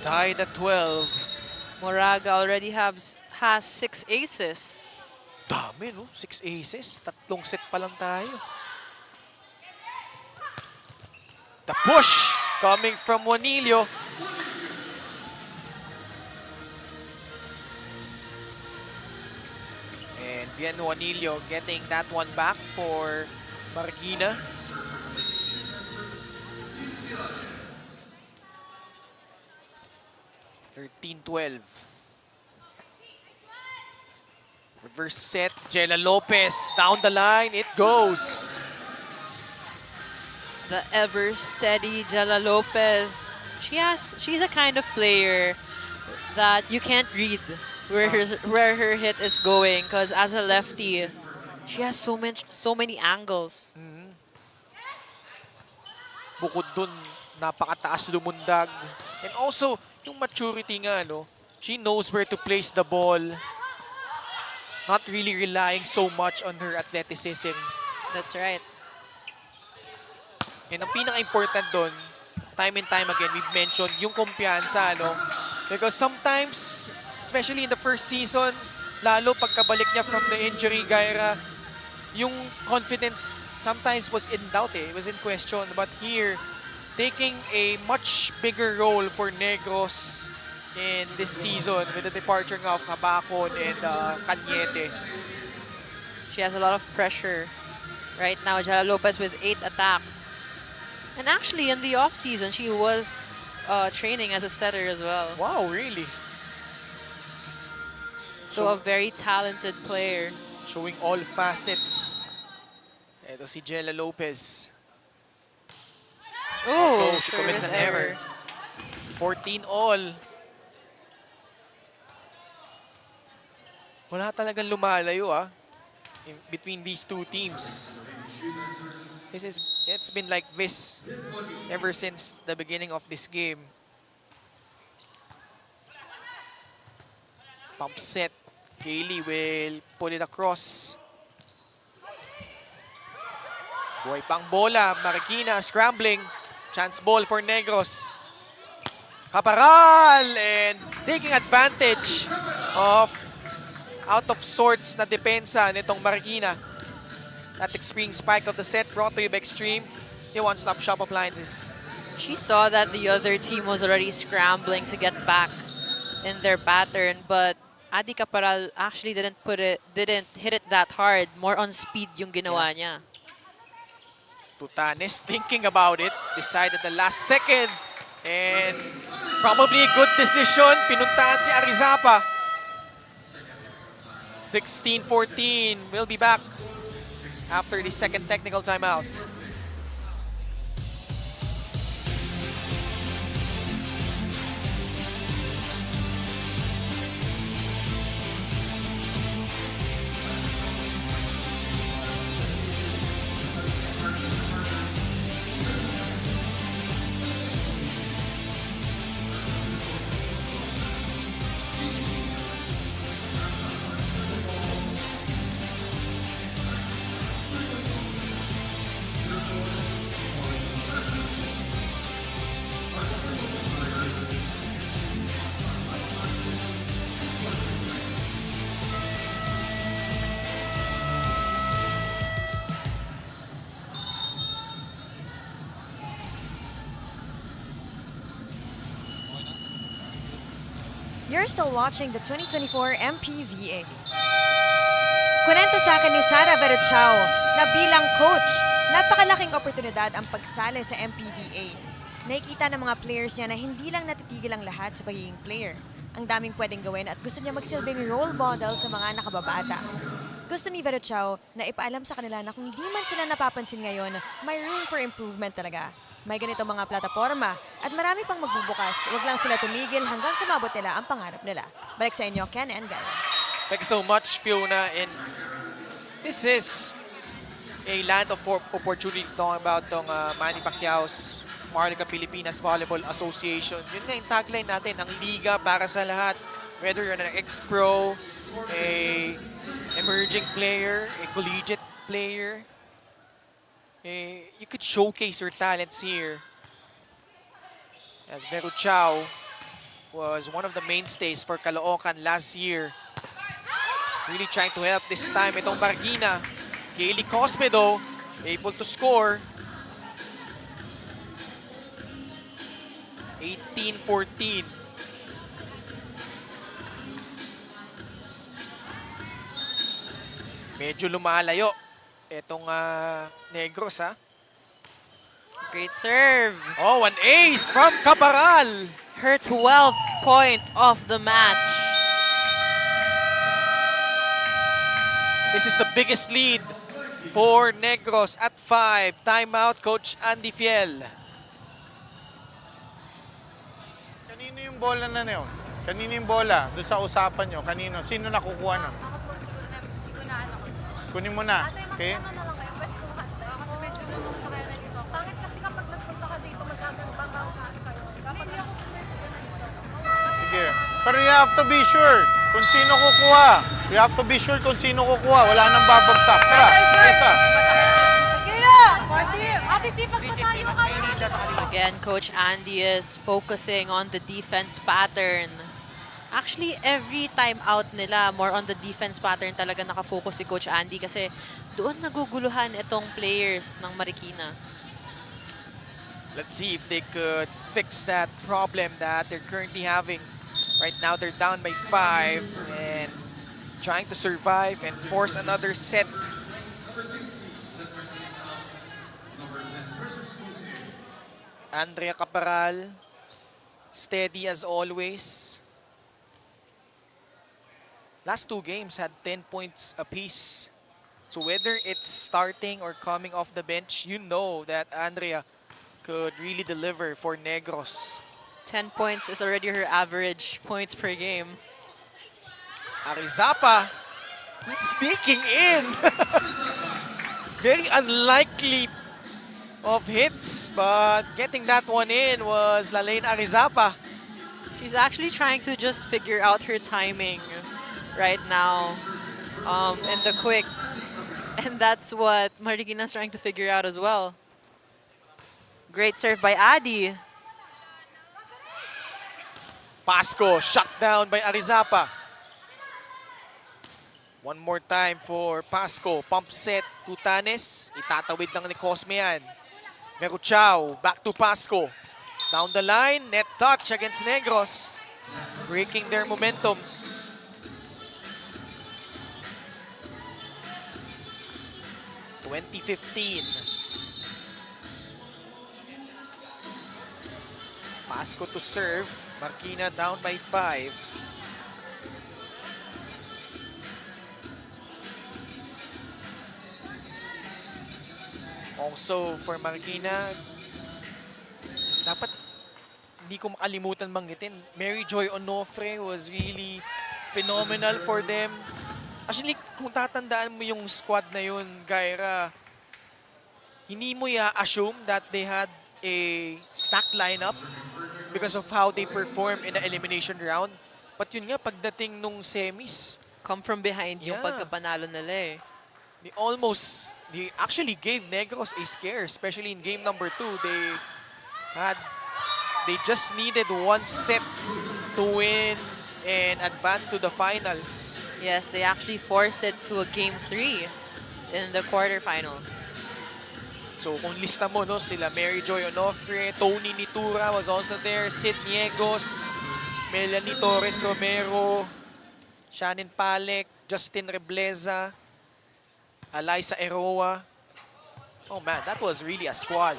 Tied at 12. Moraga already has 6 aces. Dami, no? 6 aces. 3 set pa lang tayo. The push coming from Juanillo. And bien Juanillo getting that one back for Marikina. (13-12). Reverse set, Jella Lopez down the line, it goes. The ever steady Jella Lopez. She's a kind of player that you can't read where her hit is going because as a lefty, she has so many angles. Bukod dun, napakataas lumundag. And also, yung maturity nga, no? She knows where to place the ball. Not really relying so much on her athleticism. That's right. And ang pinaka-important doon, time and time again, we've mentioned yung kumpiyansa, no? Because sometimes, especially in the first season, lalo pagkabalik niya from the injury, Gaira, yung confidence sometimes was in doubt eh. It was in question. But here, taking a much bigger role for Negros in this season with the departure of Habakon and Cañete. She has a lot of pressure right now. Jala Lopez with 8 attacks. And actually, in the off-season, she was training as a setter as well. Wow, really? So a very talented player. Showing all facets. Ito si Jella Lopez. Oh, She commits an error. 14 all. Wala talagang lumalayo between these two teams. It's been like this ever since the beginning of this game. Pump set. Kaylee will pull it across. Buhay pang bola. Marikina scrambling. Chance ball for Negros. Caparal and taking advantage of out of sorts na depensa nitong Marikina. That extreme spike of the set brought to you by Extreme. The one-stop shop appliances. She saw that the other team was already scrambling to get back in their pattern, but Adi Caparal actually didn't hit it that hard. More on speed yung ginawa niya. Tutanes thinking about it. Decided the last second. And probably a good decision. Pinuntahan si Arizapa. 16-14. We'll be back after the second technical timeout. You're still watching the 2024 MPVA. Kunento sa akin ni Sara Verchao na bilang coach, napakalaking oportunidad ang pagsali sa MPVA. Nakikita ng mga players niya na hindi lang natitigil ang lahat sa pagiging player. Ang daming pwedeng gawin at gusto niya magsilbing role model sa mga nakababata. Gusto ni Verchao na ipaalam sa kanila na kung di man sila napapansin ngayon, may room for improvement talaga. May ganito mga plataforma at marami pang magbubukas. Huwag lang sila tumigil hanggang sa mabot nila ang pangarap nila. Balik sa inyo, Ken and Gary. Thank you so much, Fiona. And this is a land of opportunity talking about tong Manny Pacquiao's Marlica Pilipinas Volleyball Association. Yun nga yung tagline natin, ang liga para sa lahat. Whether you're an ex-pro, a emerging player, a collegiate player, you could showcase your talents here. As Veru Chao was one of the mainstays for Caloocan last year. Really trying to help this time itong Marikina. Kaylee Cosmedo able to score. 18-14. Medyo lumalayo itong Negros, Great serve. Oh, an ace from Caparal. Her 12th point of the match. This is the biggest lead for Negros at 5. Timeout, Coach Andy Fiel. Kanino yung bola na yun? Kanino yung bola? Doon sa usapan nyo. Kanino? Sino nakukuha nun? Ako po siguro na, hindi ko na ano. Kunin mo na. Okay? Ano na lang kayo, pwestuhan. Kasi medyo nagpunta kayo na dito. Pangit kasi kapag nagpunta ka dito, magkakaroon kayo. Dapat hindi ako Sige. Pero you have to be sure kung sino kukuha. You have to be sure kung sino kukuha. Wala nang babagsak. Tara, isa. Again, Coach Andy is focusing on the defense pattern. Actually, every time out nila, more on the defense pattern talaga nakafocus si Coach Andy kasi doon naguguluhan itong players ng Marikina. Let's see if they could fix that problem that they're currently having. Right now, they're down by 5 and trying to survive and force another set. Andrea Caparal, steady as always. Last 2 games had 10 points apiece. So whether it's starting or coming off the bench, you know that Andrea could really deliver for Negros. 10 points is already her average points per game. Arizapa sneaking in. Very unlikely of hits, but getting that one in was Lalaine Arizapa. She's actually trying to just figure out her timing right now in the quick. And that's what Marikina's trying to figure out as well. Great serve by Adi. Pasco shut down by Arizapa. One more time for Pasco. Pump set to Tanes. Itatawid lang ni Cosme yan. Meruchao, back to Pasco. Down the line, net touch against Negros. Breaking their momentum. (2015). Pasco to serve. Marikina down by 5. Also for Marikina, dapat hindi ko makalimutan banggitin. Mary Joy Onofre was really phenomenal for them. Actually, kung tatandaan mo yung squad na yun, Gaira, hindi mo i-assume that they had a stacked lineup because of how they performed in the elimination round. But yun nga, pagdating nung semis, Come from behind yung Yeah. pagkapanalo nila eh. they actually gave Negros a scare, especially in game number 2. They just needed one set to win and advance to the finals. Yes, they actually forced it to a game 3 in the quarterfinals. So kung lista mo, no, sila Mary Joy Onofre, Tony Nitura was also there, Sid Niegos, Melanie Torres Romero, Shannon Palek, Justin Rebleza, Eliza Eroa. Oh man, that was really a squad.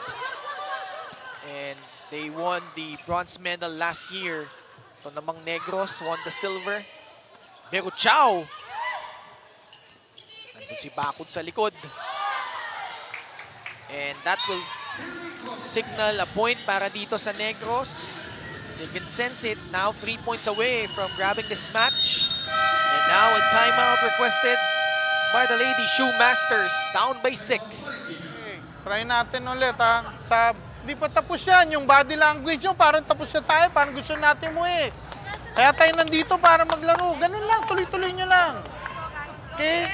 And they won the bronze medal last year. Ito namang Negros won the silver. Meruchao. Nandun si Bakod sa likod. And that will signal a point para dito sa Negros. They can sense it. Now 3 points away from grabbing this match. And now a timeout requested by the Lady Shoemasters. Down by 6. Okay, try natin ulit ha. Di pa tapos yan. Yung body language nyo, parang tapos na tayo. Parang gusto natin mo eh. Kaya tayo nandito para maglaro. Ganun lang, tuloy-tuloy nyo lang. Okay?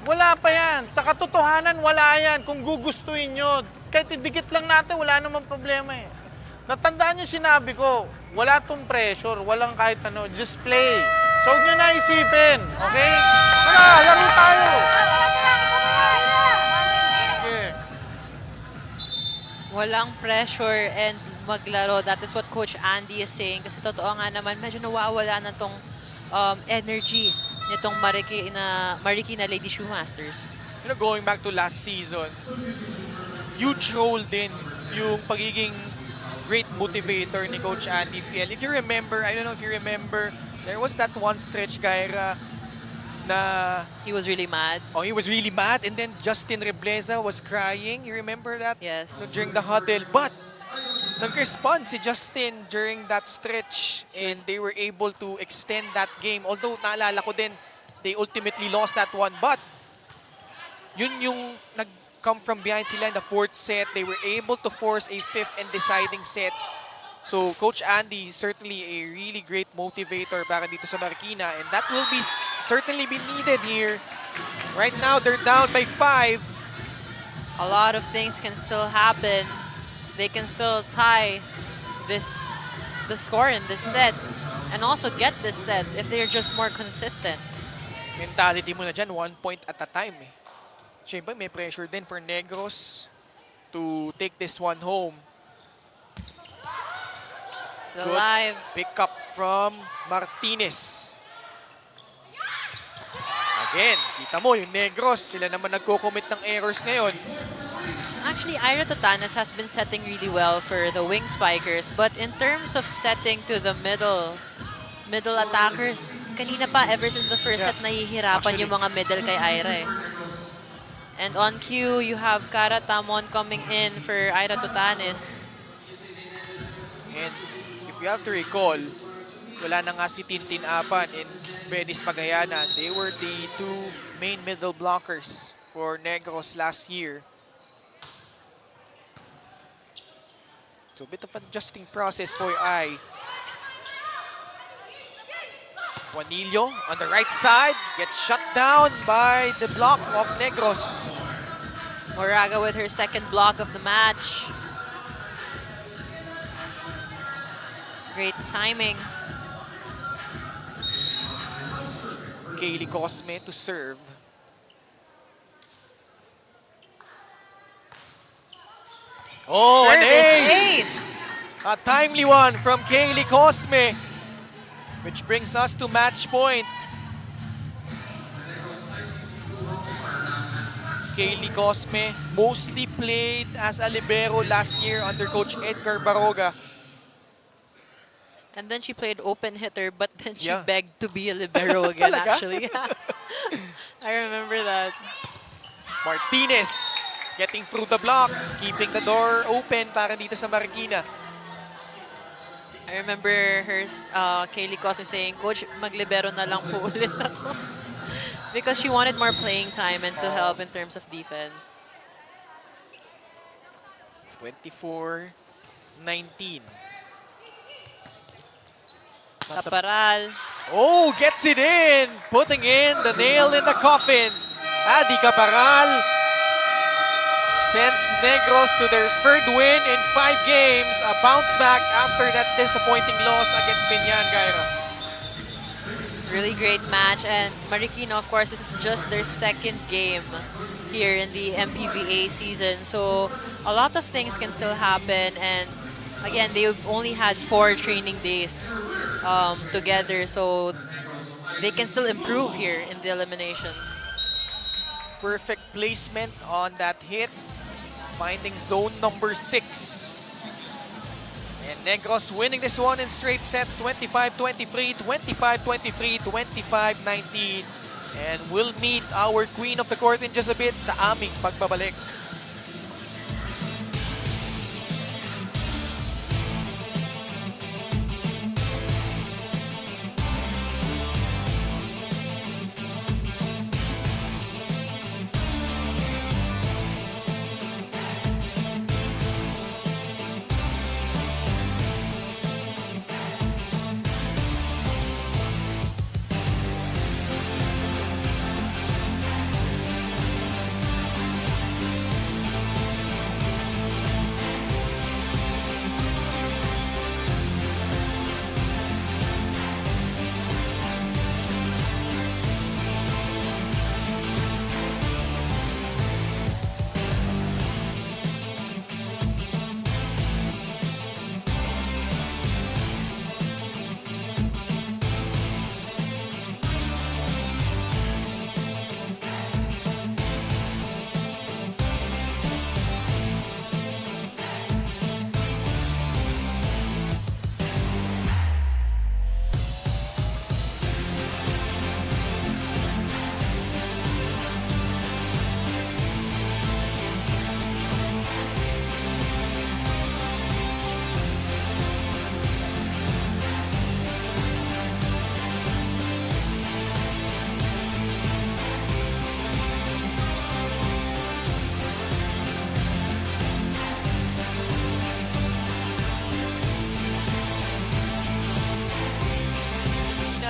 Wala pa yan. Sa katotohanan, wala yan. Kung gugustuhin nyo, kahit idikit lang natin, wala namang problema eh. Natandaan nyo sinabi ko, wala tong pressure, walang kahit ano, just play. So huwag nyo na isipin, okay? Tara, laro tayo! Okay. Walang pressure and maglaro. That is what Coach Andy is saying. Kasi totoo nga naman, medyo nawawala na tong energy nitong Marikina Lady Shoemasters. You know, going back to last season, huge role din yung pagiging great motivator ni Coach Andy Fiel. If you remember, I don't know if you remember, there was that one stretch, Gaira, na He was really mad. he was really mad, and then Justin Rebleza was crying. You remember that? Yes. During the huddle. But nag-respond si Justin during that stretch and they were able to extend that game. Although naalala ko din, they ultimately lost that one. But yun yung nag-come from behind sila in the fourth set. They were able to force a fifth and deciding set. So Coach Andy, certainly a really great motivator para dito sa Marikina. And that will be certainly be needed here. Right now, they're down by 5. A lot of things can still happen. They can still tie the score in this set and also get this set if they're just more consistent. Mentality mo na dyan, 1 point at a time eh. Siyempre, may pressure din for Negros to take this one home. Still Good alive. pick up from Martinez. Again, kita mo yung Negros, sila naman nagko-commit ng errors ngayon. Actually, Ira Totanes has been setting really well for the wing spikers, but in terms of setting to the middle attackers, kanina pa, ever since the first set, nahihirapan Actually, yung mga middle kay Ira eh. And on cue, you have Kara Tamon coming in for Ira Totanes. And if you have to recall, wala na nga si Tintin Apan and Benis Pagayanan. They were the two main middle blockers for Negros last year. So a bit of an adjusting process for I. Juanillo on the right side gets shut down by the block of Negros. Moraga with her second block of the match. Great timing. Kaylee Cosme to serve. Oh, an Service ace! A timely one from Kaylee Cosme, which brings us to match point. Kaylee Cosme mostly played as a libero last year under Coach Edgar Baroga. And then she played open hitter, but then she Yeah. begged to be a libero again, Talaga? actually. I remember that. Martinez getting through the block, keeping the door open para dito sa Marikina. I remember her, Kaylee Cosme saying, Coach, maglibero na lang po ulit ako. Because she wanted more playing time and to help in terms of defense. 24-19. Caparal. Oh, gets it in! Putting in the nail in the coffin. Adi Caparal sends Negros to their third win in 5 games. A bounce back after that disappointing loss against Pinyan, Gaira. Really great match. And Marikina, of course, this is just their second game here in the MPVA season. So a lot of things can still happen. And again, they've only had 4 training days together. So they can still improve here in the eliminations. Perfect placement on that hit. Finding zone number 6. And Negros winning this one in straight sets, 25-23, 25-23, 25-19. And we'll meet our queen of the court in just a bit sa aming pagbabalik.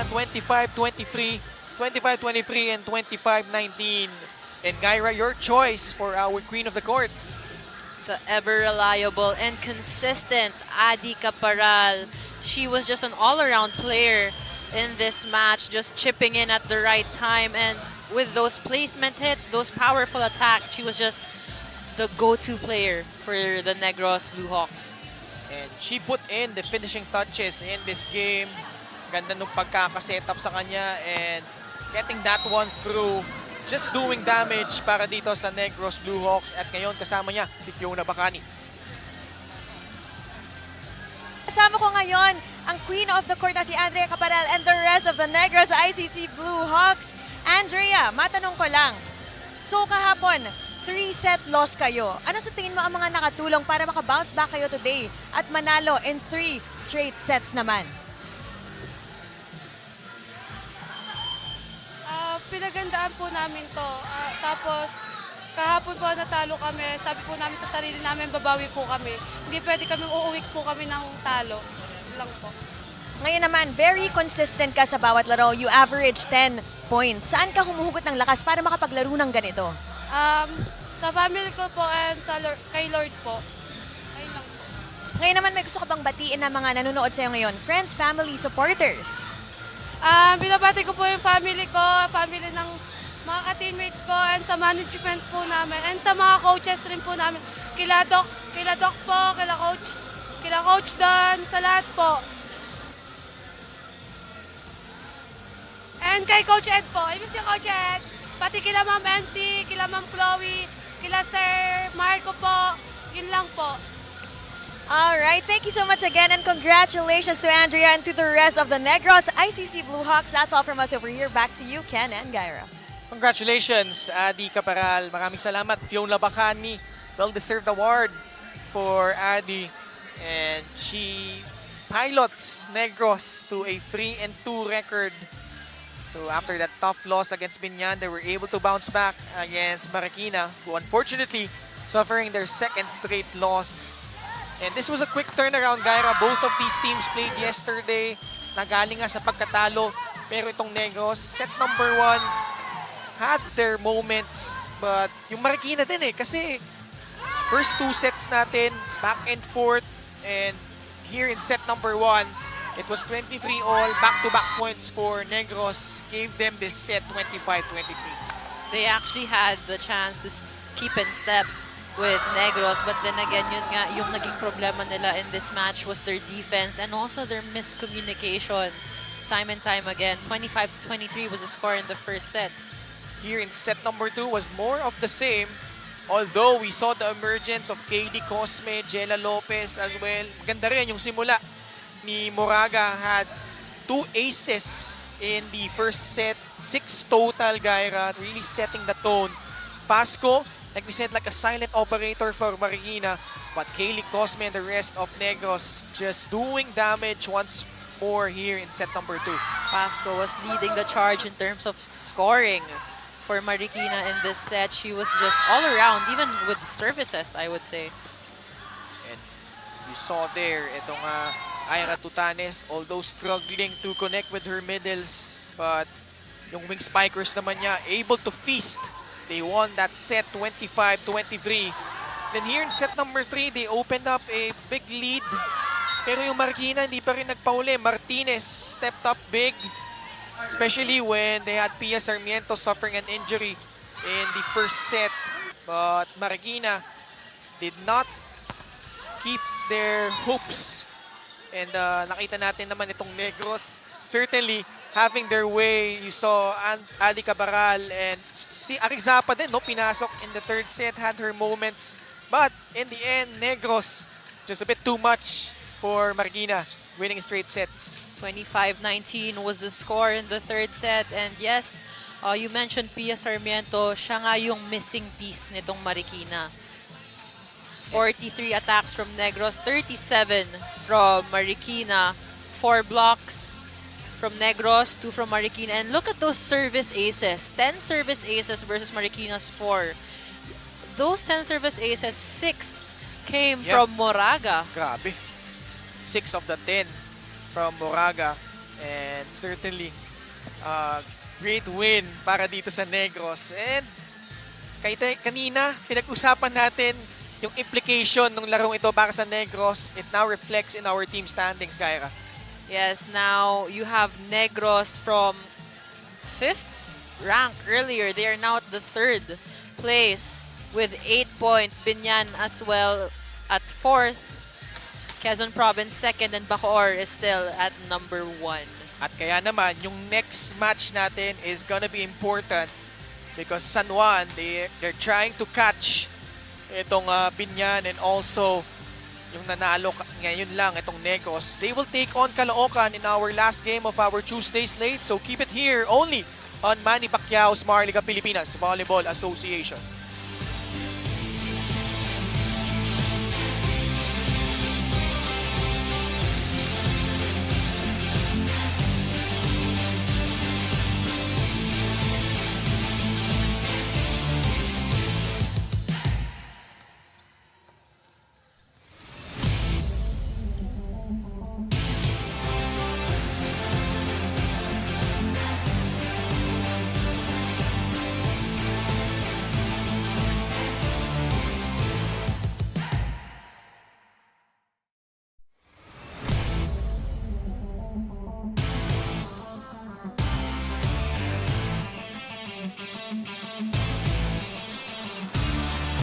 Marikina 25-23, 25-23, and 25-19. And Gyra, your choice for our Queen of the Court. The ever-reliable and consistent Adi Caparal. She was just an all-around player in this match, just chipping in at the right time. And with those placement hits, those powerful attacks, she was just the go-to player for the Negros Blue Hawks. And she put in the finishing touches in this game. Ganda nung pagkakasetup sa kanya and getting that one through. Just doing damage para dito sa Negros Blue Hawks. At ngayon kasama niya si Fiona Bacani. Kasama ko ngayon ang Queen of the Court na si Andrea Caparal and the rest of the Negros ICC Blue Hawks. Andrea, matanong ko lang. So kahapon, 3-set loss kayo. Ano sa tingin mo ang mga nakatulong para makabounce back kayo today at manalo in 3 straight sets naman? Pinagandaan po namin to. Tapos, kahapon po natalo kami. Sabi po namin sa sarili namin, babawi po kami. Hindi pwede kami uuwi po kami ng talo. Lang po. Ngayon naman, very consistent ka sa bawat laro. You average 10 points. Saan ka humuhugot ng lakas para makapaglaro ng ganito? Sa family ko po and kay Lord po. Ayun lang po. Ngayon naman, may gusto ka bang batiin na mga nanonood sa'yo ngayon? Friends, family, supporters. Binabati ko po yung family ko, family ng mga ka-teammate ko, and sa management po namin, and sa mga coaches rin po namin. Kila Doc po, kila Coach Don, sa lahat po. And kay Coach Ed po, I miss you Coach Ed. Pati kila Ma'am MC, kila Ma'am Chloe, kila Sir Marco po, yun lang po. All right, thank you so much again and congratulations to Andrea and to the rest of the Negros ICC Blue Hawks. That's all from us over here. Back to you, Ken and Gyra. Congratulations, Adi Caparal. Maraming salamat. Fiona Bacani, well-deserved award for Adi. And she pilots Negros to a 3-2 record. So after that tough loss against Binyan, they were able to bounce back against Marikina, who unfortunately suffering their second straight loss. And this was a quick turnaround, Gyra. Both of these teams played yesterday. Nagaling nga sa pagkatalo. Pero itong Negros, set number 1, had their moments. But yung Marikina din kasi first 2 sets natin, back and forth. And here in set number 1, it was 23 all. Back-to-back points for Negros. Gave them this set 25-23. They actually had the chance to keep in step with Negros, but then again, yun nga, yung naging problema nila in this match was their defense and also their miscommunication. Time and time again, 25-23 was the score in the first set. Here in set number 2 was more of the same. Although we saw the emergence of KD Cosme, Jella Lopez as well. Maganda rin yung simula ni Moraga. Had 2 aces in the first set. 6 total, Gyra. Really setting the tone. Pasco, like we said, like a silent operator for Marikina. But Kaylee Cosme and the rest of Negros just doing damage once more here in set number 2. Pasco was leading the charge in terms of scoring for Marikina in this set. She was just all around, even with services, I would say. And you saw there, itong Ira Tutanes, although struggling to connect with her middles, but yung wing spikers naman niya, able to feast. They won that set 25-23. Then here in set number 3, they opened up a big lead. Pero yung Marikina hindi pa rin nagpauli. Martinez stepped up big. Especially when they had Pia Sarmiento suffering an injury in the first set. But Marikina did not keep their hopes. And nakita natin naman itong Negros certainly having their way. You saw Adi Caparal and si Arizapa din, no? Pinasok in the third set, had her moments. But in the end, Negros, just a bit too much for Marikina, winning straight sets. 25-19 was the score in the third set. And yes, you mentioned Pia Sarmiento. Siya nga yung missing piece nitong Marikina. 43 attacks from Negros, 37 from Marikina, 4 blocks from Negros, 2 from Marikina. And look at those service aces. 10 service aces versus Marikina's 4. Those 10 service aces, 6 came from Moraga. Grabe. 6 of the 10 from Moraga. And certainly, great win para dito sa Negros. And kanina, pinag-usapan natin yung implication ng larong ito para sa Negros. It now reflects in our team standings, Kyra. Yes, now you have Negros from 5th rank earlier. They are now at the 3rd place with 8 points. Binyan as well at 4th. Quezon Province 2nd, and Bacoor is still at number 1. At kaya naman, yung next match natin is gonna be important because San Juan, they're trying to catch itong Binyan and also yung nanalo ngayon lang itong Negros. They will take on Caloocan in our last game of our Tuesday slate. So keep it here only on Manny Pacquiao's Marliga Pilipinas Volleyball Association.